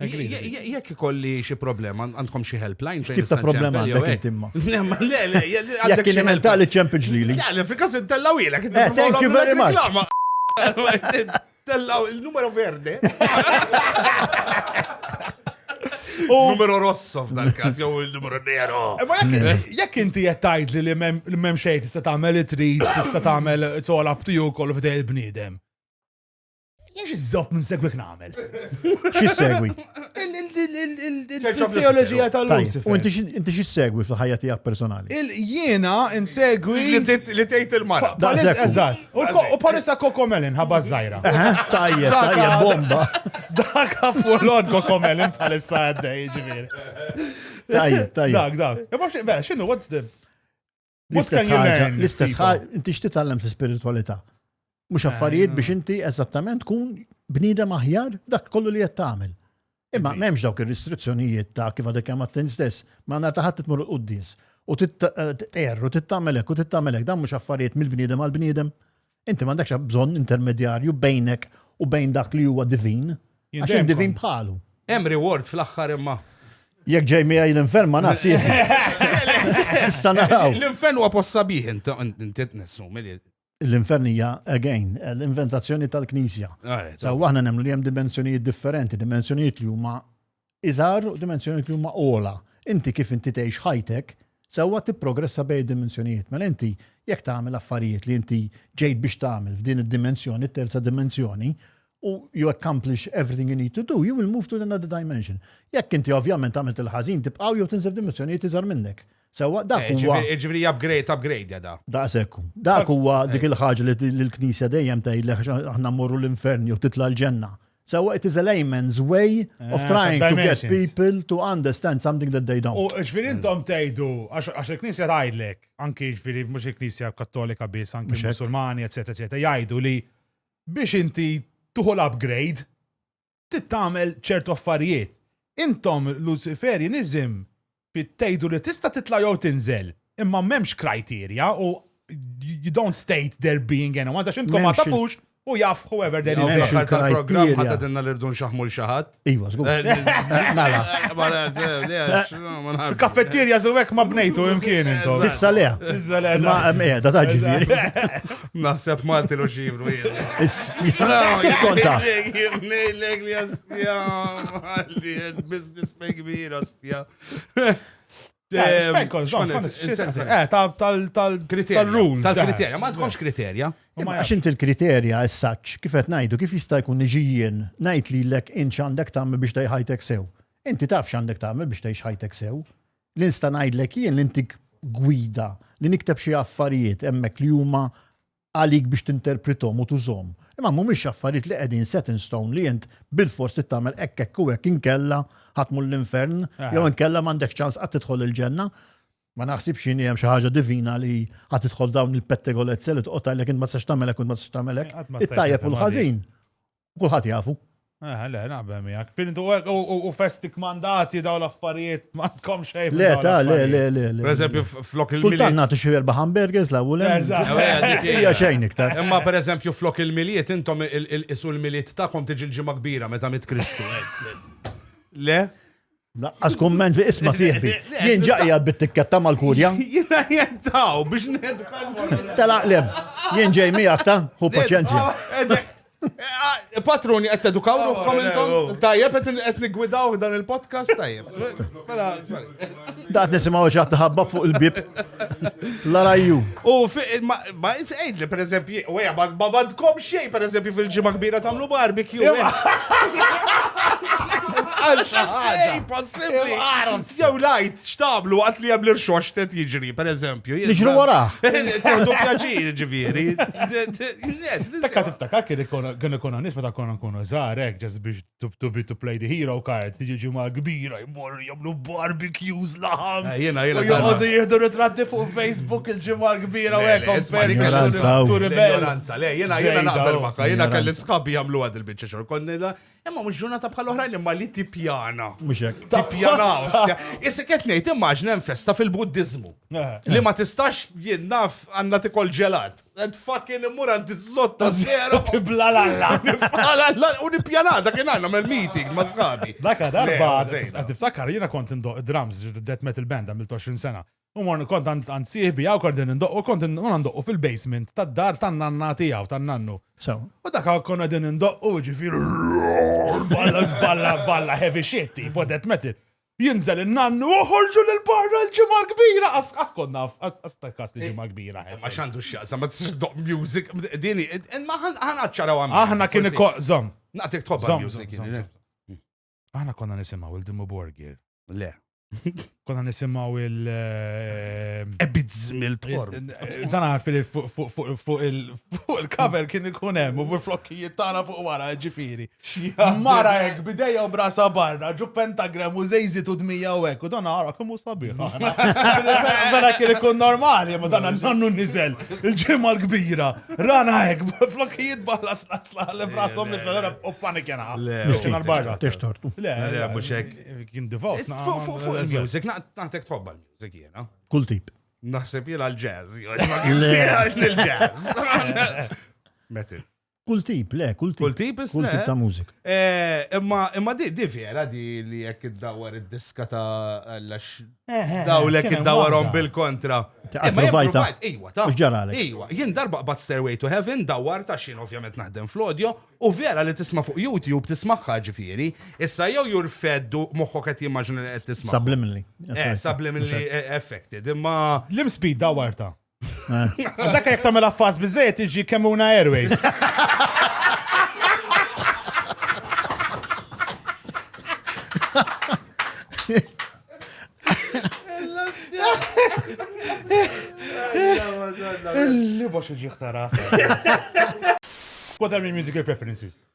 Jekk ikolli xi problema, għandkom xi helpline fejn Kif ta' problema għandek inti imma? Le, Jekk kien mentali ċempel ġlili. Ja, fil-każ intellaw ilek. Thank you very much. Tellaw il-numero verde. Numero rosso f'dal-każ, jew il-numero nero. Jekk inti qed tgħidli li m'hemm xejn tista' tagħmel it-trid, tista' tagħmel it's all up to you kollu fidej il-bniedem. Jiex iż-żopp minn segwik nagħmel. X'issegwi? Il-teoloġija tal-Lucifer. U inti x'issegwi fil-ħajja tiegħek personali? Jiena insegwi. Li tgħid il-mara. Eżatt. U palissa Cocomelon ħabba żgħira. Tajjeb, bomba. Dak full-on Cocomelon palissa għaddej ġifieri. Tajjeb. Dak. Vera, x'inhu what's the L-istess ħaġa, inti x'titgħallem spiritualità. Mhux affarijiet biex inti eżattament tkun bniedem aħjar dak kollu li qed tagħmel. Imma m'hemmx dawk ir-restrizzjonijiet ta' kif għadek kemm għattin stess, ma nhar ta' ħadd titmur il-quddies u titqerru tittamel hekk u tittamel hekk dan mhux affarijiet mill-bniedem għal bniedem. Inti m'għandekx bżonn intermedjarju bejnek u bejn dak li huwa divin, għax hemm divin bħalu. Hemm reward fl-aħħar imma. Jekk ġej miegħi l-infern ma nafx issa naraw. L-infern huwa post sabiħ inti tnessum. L-infern hija again l-inventazzjoni tal-Knisja. Sa aħna nemmnu li hemm dimensjonijiet differenti, dimensjonijiet li huma iżgħar u dimensjonijiet li huma ola. Inti kif inti tgħix ħajtek, sewwa tipprogressa bejn dimensjonijiet. Mela inti jekk tagħmel affarijiet li inti ġejt biex tagħmel f'din id-dimensjoni, terza dimensjoni, u you accomplish everything you need to do, you will move to another dimension. Jekk inti ovvjament għamilt il-ħażin tibqgħu jew tinsef dimensjonijiet iżgħar minnek. Sewwa dak huwa ġifieri upgrade ja da. Daqshekk. Dak huwa dik il-ħaġa li l-Knisja dejjem tgħidlek aħna mmorru l-infern jew titla' l-ġenna. So it is a layman's way of trying to get people to understand something that they don't. U ġifieri intom tgħidu għax il-Knisja tgħidlek, anki ġifieri mhux il-Knisja Kattolika biss, anki Musulmani, eċetera, jgħidu li biex inti tuħu l-upgrade tittamel ċertu affarijiet. Intom Luciferianizm tgħidu li tista' titla' jew tinżel, imma m'hemmx kriterja u you don't state there being anyone, għax intkom ma tafux u jaf whoever there is. Tal-programm ħatadinna l-irdu nxaħmu l-xaħat. Iva, żgur. Il-kaffettirja żewek ma bnejtu imkien intom. Sissa le. Ma qiegħda ta' ġifieri. Naħseb Malti lo xivru Kif kont taf? Nejlek li astja, Malti, business me kbira astja. Tal-rules. Tal-kriterja, ma tkomx kriterja. Għax inti l-kriterja as-such, kif qed ngħidu, kif jista' jkun niġijien ngħid lilek inx għandek tagħmel biex tgħix ħajtek sew. Inti taf x'għandek tagħmel biex tgħix ħajtek sew. L-insta ngħidlek jien li intik gwida li nikteb xi affarijiet hemmhekk li huma għalik biex tinterpretom u tużom. Imma mhumiex affarijiet li qegħdin set in stone li int bil-fors tittamel hekk u hekk inkella ħatmu l-infern jew inkella m'għandek ċans qatt tidħol il-ġenna. Ma naħsibx inhi hemm xi ħaġa divina li ħadd tidħol dawn il-pettegolezzi li tqgħod għalek int ma tistax tagħmel hekk u ma tistax tagħmel hekk. It-tajjeb u l-ħażin. Kulħadd jafu. Le, naqbel miegħek. Fintu u festik mandati daw l-affarijiet ma tkom xejn. Le, le. Per eżempju, flok il-miliet. Kultant nagħtu xi 4 hamburgers l-ewwel. Hija xejn iktar. Imma per eżempju flok il-miliet intom isu l-miliet tagħkom tiġi l-ġimgħa kbira meta mit Kristu. Le? Laqqas komment fi isma sieħbi. Jien ġaqja bit-tikketta mal-kurja. Jiena jentaw biex nedħal. Telaqleb. Jien ġej miegħek ta' hu paċenzja. Patroni qed tedukaw ruħkom intom? Tajjeb qed nigwidaw dan il-podcast tajjeb. Dat nisimgħu xi ħadd ħabba fuq il-bib. L-arajju. U ma f'għidli pereżempju, weja ma badkom xejn pereżempju fil-ġimgħa kbira tagħmlu barbecue. Xej, possibli. Jew lajt, xtablu għat li għablir xoċtet jiġri, per eżempju. Niġru waraħ. Teħdu pjaċir, ġiviri. Takka tiftakar kien ikun nis meta konna nkunu żgħar just biex to play the hero card, tiġi ġimgħa kbira jmorru jagħmlu barbecues laħam. Jiena Jgħodu jieħdu ritratti fuq Facebook il-ġimgħa kbira u hekk. Ignoranza, le, jiena naqbel maka, jiena kelli sħabi jagħmlu għad il-biċċa xogħol. Konna imma mhux ġurnata bħal oħrajn imma li tipjana. Mhux hekk. Tipjana. Issa qed ngħid immaġna hemm festa fil-Buddiżmu. Li ma tistax jien naf għandna tikol ġelat. Qed fucking immur għand iż-żotta żjera. Tiblalalla. U nippjanata kien għandna mal-meeting ma' sħabi. Dak darba tiftakar jiena kont indoq drums death metal band għamilt 20 sena. U morni kont għand sieħbi għaw kordin indoq u kont indoq fil-basement tad-dar tan-nanna tiegħu tan-nannu. U dak konna din indoq u ġifieri balla heavy shit tipo death metal. Jinżel in-nannu u ħorġu l-barra l-ġimgħa kbira. As konna kas li ġimgħa kbira. Ma x'għandu x'jaqsam ma tistax doq music dini ma ħanaċċaraw għam. Aħna kien żomm. Naqtek tħobba music. Aħna konna nisimgħu il-Dimmu Borgir. Le. konna nisimaw Ebizm il-torb. Dana fuq il-cover kien ikun hemm u flokkijiet tagħna fuq wara ġifieri. Mara hekk bidejja u brasa barra, ġu pentagram u żejżit u dmija u hekk u dan ara kemm hu sabiħ. Vera kien ikun normali, ma dan nannu niżel il-ġimgħa l-kbira. Rana hekk flokkijiet balla slatzla brasom nisbel u panik jena. Miskin għal-barra. Teċtortu. Le, mhux hekk. Kien divorce. Fuq il-music, naħtek tħobba l-music jena. Kull tip. Naħseb jela l-jazz. Le. L-jazz. Metal. Kull tip, le, kull tip. Kull tip, Kull tip ta' mużik. Imma di vera di li jekk id-dawar id-diska ta' għallax dawlek id-dawarom bil-kontra. Approvajta. Ejwa, ta' Mux ġaralek. Ejwa, jien darba bat Stairway to Heaven dawar ta' xin ovvjament naħdem fl-audio u vera li tisma' fuq YouTube tismaħħa ġifieri, issa jew jurfeddu moħħok qed jimmaġina li qed tisma'. Subliminally. Subliminally affected, imma L-imspeed dawarta. Dak jek tamela fas bizzejt iġi Kemuna Airways. Li box iġi ħtara. What are your musical preferences?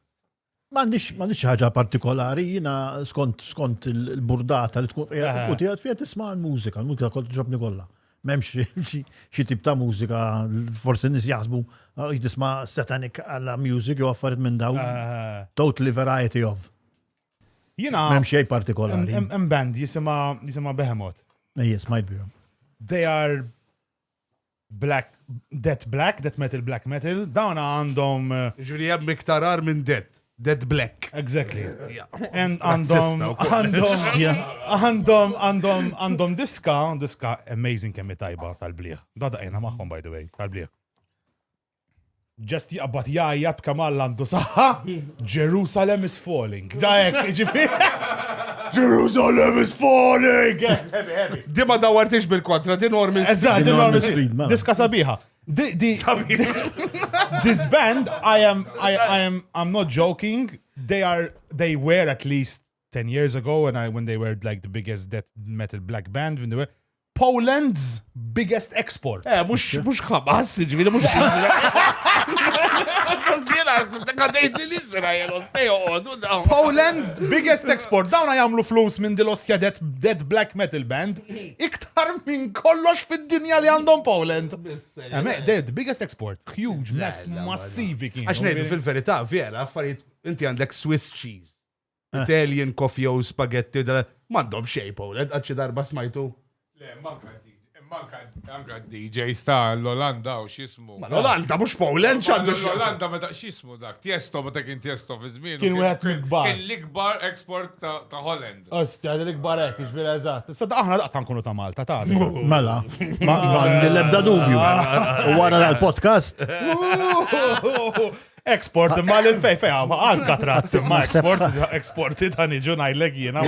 M'għandix ħaġa partikolari, jina skont il-burdata li tkun u tijat fija tisma' l-mużika kont ġobni kollha. Memx xi tip ta' mużika, forsi nis jaħsbu jitisma' satanic għalla music u affarijiet minn daw. Totally variety of. Jina. Memx xej partikolari. Hemm band jisima Behemoth. Yes, might be. They are death metal, black metal. Dawna għandhom. ġifieri hemm iktarar minn Dead Black. Exactly. And għandhom diska amazing kemmi tajba tal-bliħ. Da daqajna maħħom, by the way, tal-bliħ. Just jaqbat jajjab kamal għandu saħħa, Jerusalem is falling. Dajek, Jerusalem is falling! Di ma dawartix bil-kontra, di normal. Eżatt, Di normal speed, mela. diska sabiħa. This band, I'm not joking. They were at least 10 years ago when they were like the biggest death metal black band when they were Poland's biggest export. Mux xabas, ġifieri mux. Poland's biggest export. Dawna jagħmlu flus minn dil-ostja dead black metal band iktar minn kollox fid-dinja li għandhom Poland. They're the biggest export. Huge, massivi kienu. Għax ngħidu fil-verità, vera, affarijiet inti għandek Swiss cheese, Italian coffee u spaghetti, m'għandhom xejn Poland, għax darba smajtu. Le, manka DJ sta l-Olanda u xismu. L-Olanda mux Poland ċandu l-Olanda meta xismu dak, Tiesto meta kien Tiesto fi żmien. Kien wieħed mill-kbar. Kien l-ikbar export ta' Holland. Ostja, l-ikbar hekk, ġifieri eżatt. Issa aħna daqta nkunu ta' Malta, ta' Mela, ma l-ebda dubju. U wara dal-podcast. Export imma l-fej anka trazz imma exporti ta' niġu najlek jiena.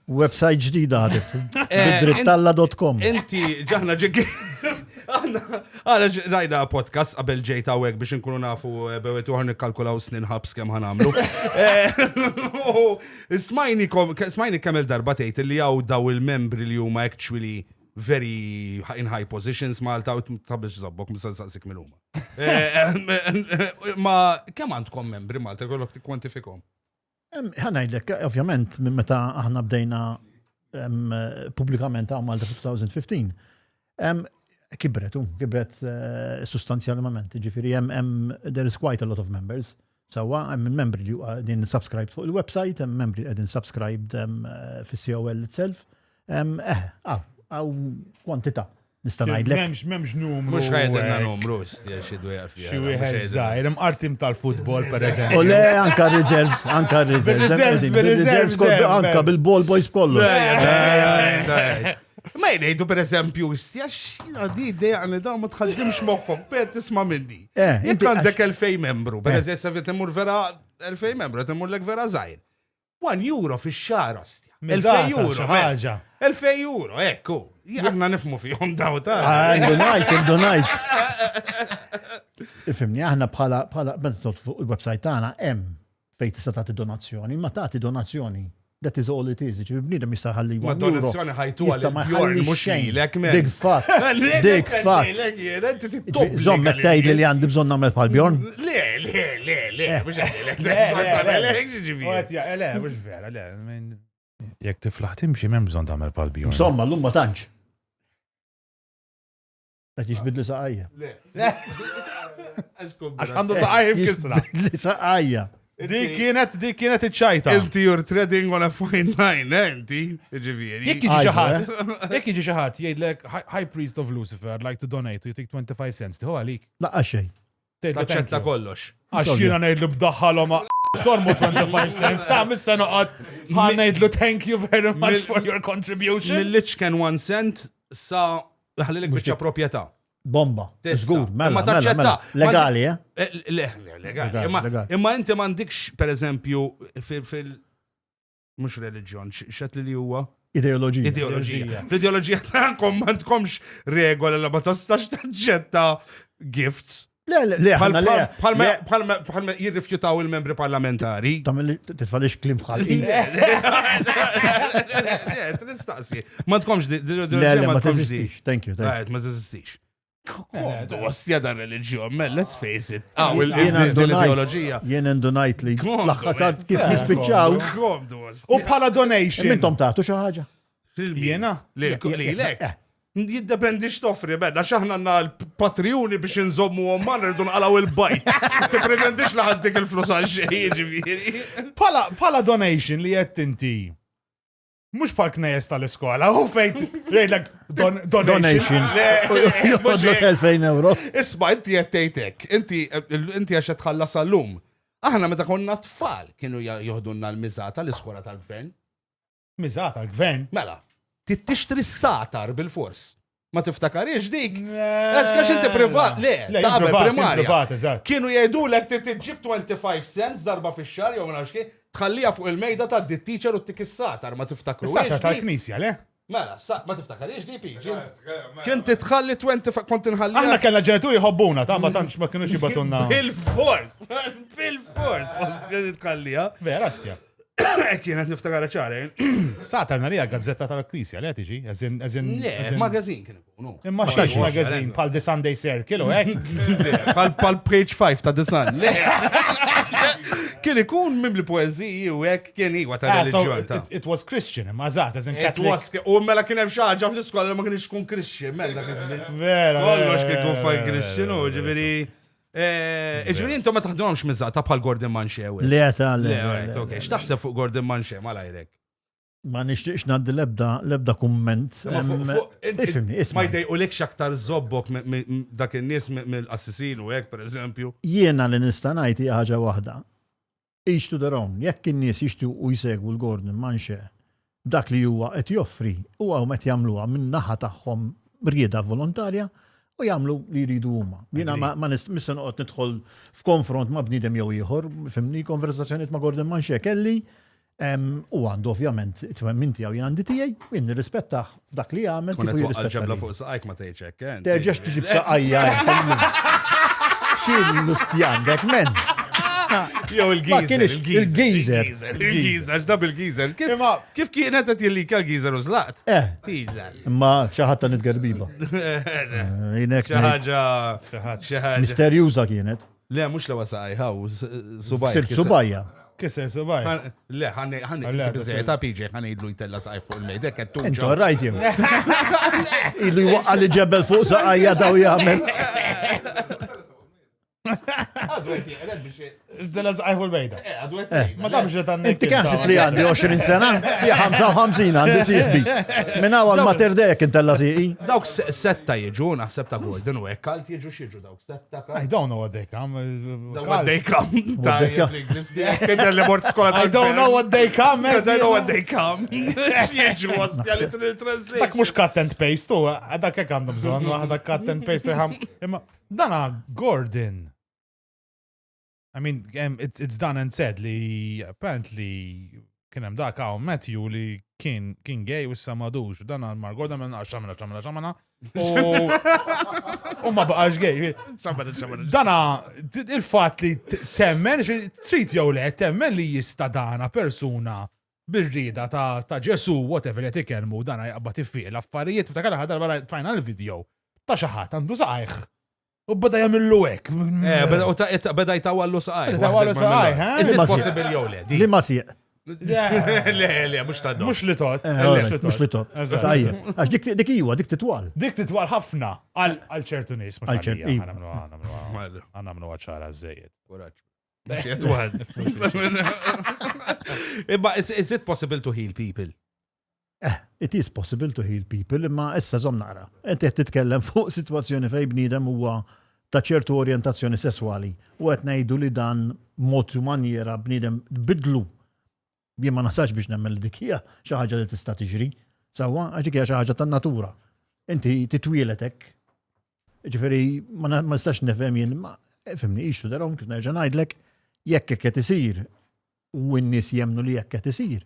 Website ġdida għadet. Bidrittalla.com. Inti ġaħna ġenki. Għana rajna podcast qabel ġejta għek biex nkunu nafu bewetu għan nikkalkulaw snin ħabs kem ħanamlu. Smajni kemm il-darba tgħid li għaw daw il-membri li huma actually very in high positions Malta u tabbiex zabbok mis-saqsik mill-huma. Ma kemm għandkom membri Malta kollok tikwantifikhom? Ħanajdlek, ovvjament, minn meta aħna bdejna publikament għaw Malta 2015. Kibret sustanzjalment, ġifiri, there is quite a lot of members. Sawa, membri li għadin subscribe fuq il-website, membri għadin subscribe fi-COL itself. Għaw kwantita. Nista' ngħidlek. Memx numru. Mhux ħajdilna numru stja xi dwejja fija. Xi wieħed żgħir, hemm artim tal-futbol pereżempju. U le anka reserves. Bil-reserves anka bil-ball boys kollu. Ma jgħidu per eżempju, stja xina di idea għani da ma tħaddimx moħħok, bet tisma minni. Inti għandek 2000 membru, per eżempju, temur vera 2000 membru, temur lek vera zaħir. €1 fix-xahar ostja. €2,000. €2,000, ekku. Aħna nifmu fihom daw ta'. Indonajt. Ifimni, aħna bħala fuq il-website tagħna hemm fejn tista' tagħti donazzjoni, ma tagħti donazzjoni that is all it is. Ġifi bniedem jista' ħalli Ma donazzjoni ħajtu Jista' ma għal-Bjorn jħallix mux xejn. lilek, men. Dik fatt. Dik fatt. Żomm meta tgħidli li għandi bżonn nagħmel bħal Bjorn. Le, mux għalek. Le, mux vera, le. Jek tiflaħ timxi men bżon tamel pal-Bjorn. Insomma, l-lum ma tantx. Qed jixbidli saqajja. Għandu saqajja mkisra. Li saqajja. Dik kienet iċ-ċajta. Inti you're treading on a fine line, inti, ġiviri. Jekk jiġi xaħat, jgħidlek, High Priest of Lucifer, I'd like to donate, you take 25 cents, tiħu għalik. Laqqa xejn. Taċċetta kollox. Għax jina ngħidlu b'daħħalhom sormu 25 cents, ta' missa noqgħod ħan ngħidlu thank you very much for your contribution. Mill-liċ kien 1 cent sa ħallilek biċċa proprjetà. Bomba. Żgur, mela. taċċetta. Legali, Legali. Legali. Imma inti m'għandikx, per eżempju, fil- mhux reliġjon, x'għed li huwa? Ideoloġija. Ideoloġija. Fl-ideoloġija tagħkom m'għandkomx regola li ma tistax taċċetta gifts. Le, ħanna le. Bħalma jirrifjutaw il-membri parlamentari. Tamil titfalix klim bħal. Tristaqsi. Ma tkomx Le, ma teżistix. Thank you. Right, ma teżistix. Ostja da reliġjon, man, let's face it. L-ideoloġija. Jien ndunajt li. L-axħasad kif nispiċċaw. U bħala donation. Mintom taħtu xaħġa. Jena? Lilek. Jiddependi x'toffri, bedda xaħna għanna l-patrjuni biex nżommu għomman rridu nqalaw il-bajt. Tipretendix li ħaddik il-flus għal xejn, ġifieri. Bħala donation li jett inti. Mux bħal knejes tal-iskola, u fejt rejlek donation. Jodlu 2000 euro. Isma, inti jettejtek, inti għaxa tħallas għallum. Aħna meta konna tfal kienu joħdunna l-mizata l-iskola tal-gvern. Mizata l-gvern? Mela, tixtri s-satar bil-fors. Ma tiftakariex dik. Għax inti privat, le, ta' primarja. Kienu jgħidulek titġib 25 cents darba fi xar, jew nafx kif, tħallija fuq il-mejda ta' d-teacher u t-tikissatar, ma tiftakru. Satar tal-knisja, le? Mela, ma tiftakariex di piġi. Kien titħalli 25, kont nħalli. Aħna kellna ġenituri ħobbuna, ta' ma tantx ma kienux jibatunna. Bil-fors, titħallija. Vera, stja. Kienet niftakara ċare. Satar narija gazzetta tal-knisja, le tiġi? Le, magazin kien ikunu. Imma xiex magazin pal The Sunday Circle, u hekk? Pal page 5 ta' The Sun. Kien ikun mimli poeziji u hekk kien iwa ta' reliġjon. It was Christian, imma zat, as in It was, u mela kien hemm xi ħaġa fl-iskola ma kienx kun Christian, mela kien Vera. kollox kien kun faj Christian u ġifieri. Ġifieri intom ma taħdhomx miżata bħal Gordon Manxew. Le, ta' Le, okej, x'taħseb fuq Gordon Manxew malajrek? Ma nixtieqx ngħaddi l-ebda kumment. Ifimni, Ma isma'. jdejqulek x'aktar żobbok dak in-nies mill-assassin u hekk pereżempju. Jiena li nista' ngħid hija ħaġa waħda. Each to their own. Jekk in-nies jixtiequ jsegwu l-Gordon Manxe dak li huwa qed joffri huwa qed jagħmluha minn naħa tagħhom rieda volontarja u jagħmlu li jridu huma. Jiena ma nista' noqgħod nidħol f'konfront ma' bniedem jew ieħor, fimni konversazzjonijiet ma' Gordon Manxe kelli u għandu ovvjament it-twemmin tiegħu jien għandi tiegħi, jien nirrispettah dak li jagħmel kif jirrispetta. Ġabla fuq saqajk ma tgħidx hekk. Terġax tiġib saqajja. Xi lustjan dak men. Jew il-geyser. Il-geyser, dab il-geyser. Kif kienet qed jillika l-geyser u żlaqt? Imma xi ħadd ta' nitgerbiba. Xi ħaġa. Misterjuża kienet. Le, mhux l-ewwel saqajħaw, subajja. Sirt subajja. Kiser subaj. Le, ħanni biżejta piġi, ħanidlu jtella saqaj fuq il-mejda, kettu. Intu rajt jew. Ilu jwaqqa li ġebel fuq saqajja daw jagħmel. Dela zqajfu l-bejda. Ma damx li tan Inti kaħsib li għandi 20 sena? Ja 55 għandi siħbi. Minna għal mater dek intella siħi. Dawk setta jiġu, naħseb ta' Gordon u ekkalt jiġu xieġu dawk setta. I don't know what they come. What they come. I don't know what they come. I don't know what they come. Xieġu għastja literal translation. Dak mux cut and paste tu, dak kek għandhom bżon, dak cut and paste. Dana Gordon. I mean, it's done and said li apparently kien hemm dak hawn Matthew li kien gay u issa madux, dan mar Gordon minn xamana. U ma baqax gay. Dana il-fatt li temmen trid jew le temmen li jista' dana persuna bil-rida ta' Ġesu, whatever qed ikellmu dan jaqbad iffiq l-affarijiet ftakar ħadar wara tfajna l-video ta' xi ħadd għandu saqajh. U beda jagħmillu hekk. Beda jtawallu saqaj. Tawallu saqajh, ha? Is it possible jew le? Li ma sieq. Le, mhux ta' Mhux li tot. Mux li tot. Tajjeb. Għax dik iwa, dik titwal. Dik titwal ħafna għal ċertu nies mhux Għal ċertu- għalija. Għandna mnu ċara żejjed. Is it possible to heal people? It is possible to heal people, imma issa żomm naqra. Inti qed titkellem fuq sitwazzjoni fejn bniedem huwa ta' ċertu orjentazzjoni sesswali u qed ngħidu li dan mod u manjera bniedem bidlu. Jien ma nasax biex nemmel dik hija xi ħaġa li tista' tiġri. Sewwa għax dik hija xi ħaġa tan-natura. Inti titwielet hekk. Ġifieri ma nistax nifhem jien ma fimni ixtu darhom kif nerġa' ngħidlek jekk hekk qed isir u n-nies jemnu li hekk qed isir.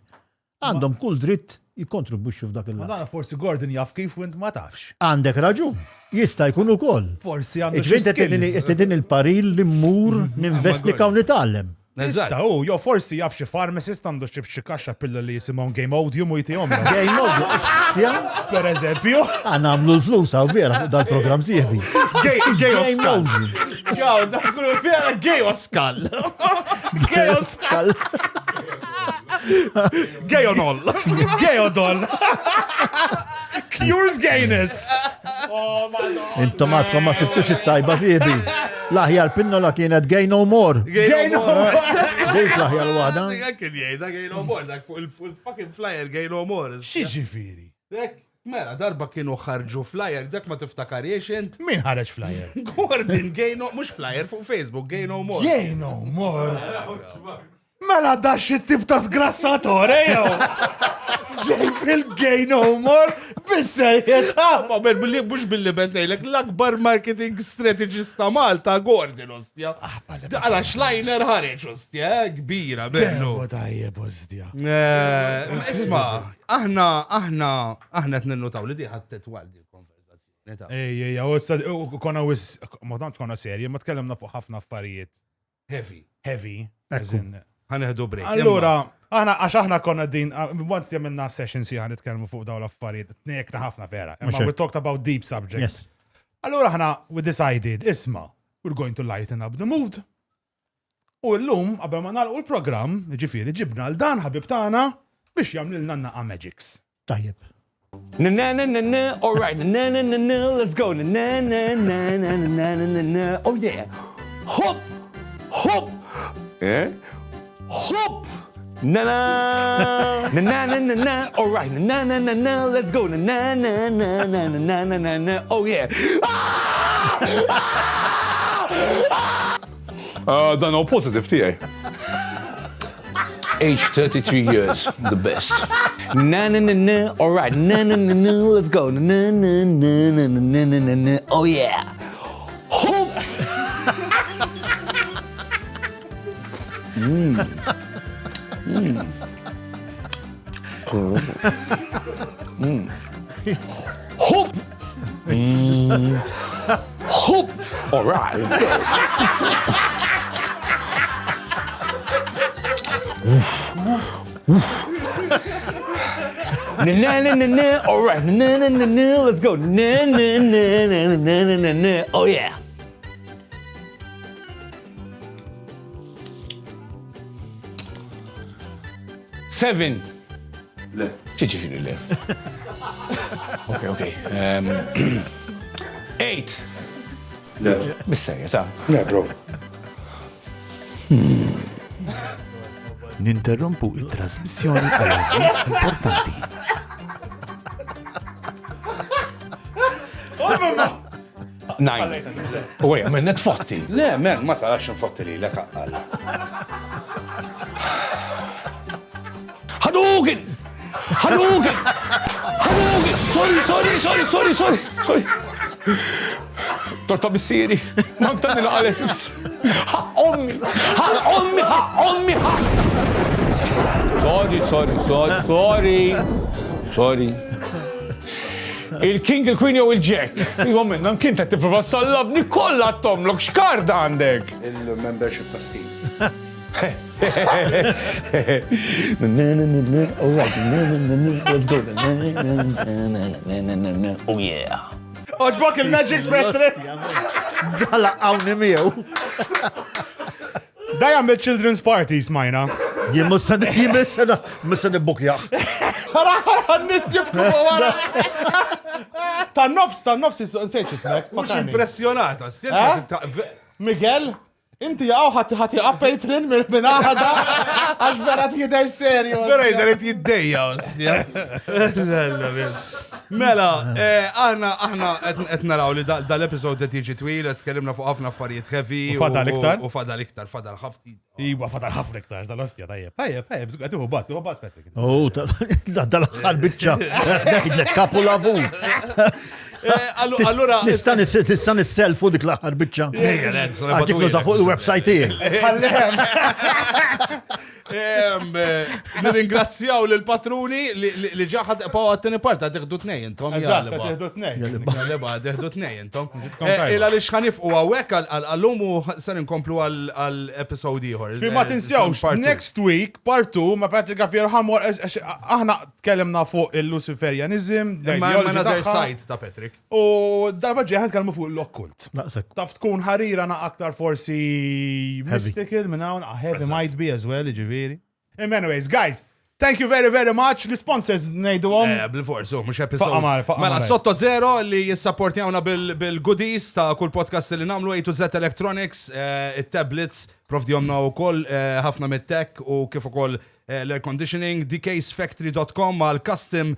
Għandhom kull dritt jikkontribwixxu f'dak il-lat. Għandna forsi Gordon jaf kif u int ma tafx. Għandek raġun. Jista' jkun ukoll. Forsi għandu Iġvien qed il-paril li mmur ninvestika u nitgħallem. Tista' jew forsi jaf xi pharmacist għandu xi kaxxa pilla li jisimhom Game Odium u jtihom. Game Odium. Pereżempju. Għamlu l-flus għaw vera fuq dal-programm sieħbi. Gay Oscar. Gaw, dak kullu vera Gay Oscar. Gay Oscar. Gay O'Doll. Gay O'Doll. Cures gayness. Intom għadkom ma sibtux it-tajba sieħbi. L-aħjar pinnola kienet Gay No More. Gay No More. Dik l-aħjar l-wada. Kien jgħida Gay No More, dak fuq il-fucking flyer Gay No More. Xi ġifieri? Mela, darba kienu ħarġu flyer, dak ma tiftakariex int. Min ħareġ flyer? Gordon, Gay No, mux flyer fuq Facebook, Gay No More. Gay No More. Mela da xi tip ta' sgrassatore jew. Ġejb il-Gay No More bis-serjet. Ma billi mux billi bentejlek l-akbar marketing strategist ta' Malta, Gordon, ostja. Għala xlajner ħareġ, ostja, kbira, bellu. Tajjeb, ostja. Isma, aħna t-nennutaw li diħat t-twal di konverzazzjoni. Ej, konna ma tantx konna serje, ma tkellimna fuq ħafna affarijiet. Heavy. Ħaneħdu break. Allura, aħna konna din, once jemminna session si ħan nitkellmu fuq daw l-affarijiet, tnejkna ħafna vera. We talked about deep subjects. Allura we decided, isma, we're going to lighten up the mood. U l-lum, qabel ma nagħlqu l-programm, ġifieri ġibna l-dan ħabib tagħna biex jagħmlilna naqa' magics. Tajjeb. Na na na na na, all right, na na na na, let's go. Na na na na na na na na. Oh yeah. Hop, hop. Eh? Hop. Na na na na na na na, all right, na na na na, let's go. Na na na na na na na na na. Oh yeah. Dan u positive tiegħi. Age 33 years, the best. Na na na na, all right, na na na na, let's go. Na na na na na na na na na. Oh yeah. Hop. Hop! Hop! All right, let's go. Na na na na na, all right, na na na na, let's go. Na na na na na na na na. Oh yeah. Seven. Le. Ċiċifiri le. Okay. 8. Le. Bis-serja, ta' Le, bro. Ninterrompu it-trasmissjoni għal avviż importanti. Nine. Uwej, men netfotti. Le, men, ma tarax nfotti li l-ek għalla. Hadouken! Sorry. Torta bissieri. Mantan il-għales. Ommi. Sorry. Il-King, il-Queen jew il-Jack. Jgħom minna kien ta' t-prova sallabni kolla t-tomlok xkarda għandek. Il-membership ta' Steve. All right. Let's go. Oh yeah. Oġbok il-Magic Spectre. Dalla għawni miegħu. Dajam il-Children's Party smajna. Jien mussa nibbukjaħ. Nis jibku wara. Ta' nofs, nsejċ ismek. Mux impressionata. Miguel, inti ħati għaf Patreon minn għada, għax vera t-jider serju. Vera jider jiddejja, Mela, aħna qed naraw li dal-episod qed jiġi twil, qed tkellimna fuq ħafna affarijiet heavy U fadal iktar? U fadal iktar, fadal ħafna. Iwa, fadal ħafna iktar, dal-ostja, tajjeb. Tajjeb, għatibu bas, Patrick. Oh, dal-axħar bitċa. Neħidlek kapu lavu. Allura, Nista nisselfu dik l-axħar bitċa. Għadik nuża fuq il-website tiegħi. Nirringrazzjaw l-patruni li ġaħat paw għattini parta diħdu t-nej intom. Diħdu t-nej intom. Illa li xħanif u għawek għall-lumu san inkomplu għall-episodi ieħor. Fi ma tinsjawx, next week, part 2, ma Patrick Gaffier ħamor, aħna tkellimna fuq il-Luciferianism, l-another side ta' Patrick. U darba ġeħan tkelmu fuq l-okkult. Taf tkun ħarira na aktar forsi mystical minn hawn, heavy might be as well, ġiviri. Anyways, guys, thank you very, very much. L-sponsors nejdu għom. Bil-forsu, mux episod. Mela, Sotto Zero li jissapportjawna bil-goodies ta' kull podcast li namlu A to Z Electronics, it-tablets, provdijomna u koll ħafna mit-tech u kif u koll l-air conditioning, dcasefactory.com għal custom,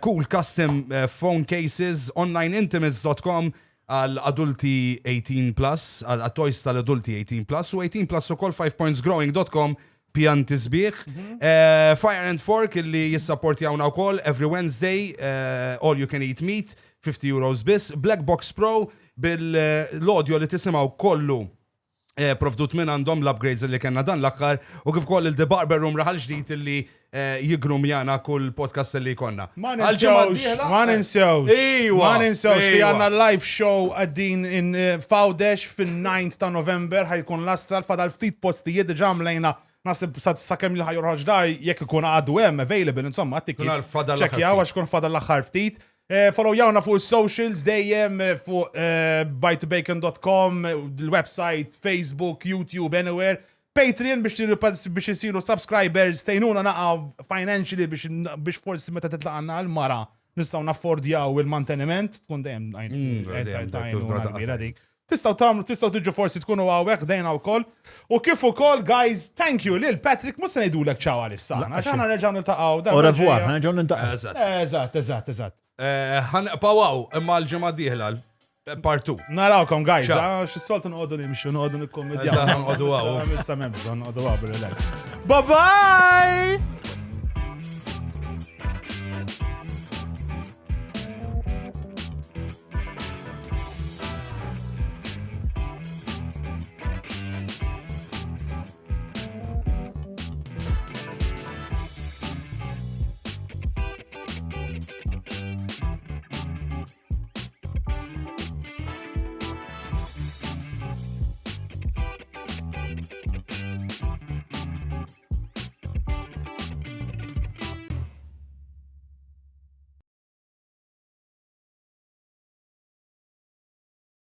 cool custom phone cases, onlineintimates.com għal adulti 18+, għal toys tal-adulti 18+, u 18+ u koll 5pointsgrowing.com pjan tisbieħ. Fire and Fork illi jissapportjawna u koll every Wednesday, all you can eat meat, €50 bis. Black Box Pro bil-audio li tisimaw kollu provdut minn għandhom l-upgrades li kena dan l-akkar u kif koll il-The Barber Room raħal ġdijt illi jigrum jana kull podcast li konna. Ma ninsewx, fi għanna live show għaddin in Fawdesh fin-9 ta' November ħajkun l-astal fadal ftit postijiet ġamlejna nasib sakemm li ħajurħaġ da jekk ikun għadu hemm available insomma tickets. Ċekkjaw għax kun fadal l-aħħar ftit. Follow jawna fuq socials dejjem fuq bytobacon.com, l-website, Facebook, YouTube, anywhere. Patreon biex jisiru subscribers, tejnuna naqaw financially biex forsi meta titlaqna l-mara nistaw naffordjaw il-manteniment, tkun dejjem dik. Tistaw tiġu forsi tkunu għawek dejna u koll. U kif u koll, guys, thank you lil Patrick, musa nejdu l-ek ċaw għal-issa. Għaxħana reġaw nil-taqaw. Au revoir, reġaw nil-taqaw. Eżat. Pawaw, imma l-ġemma diħla, part 2. Narawkom, guys, xis-soltu nqodu nimxu, nqodu nikkommedjaw. Nqodu għaw. Bye-bye!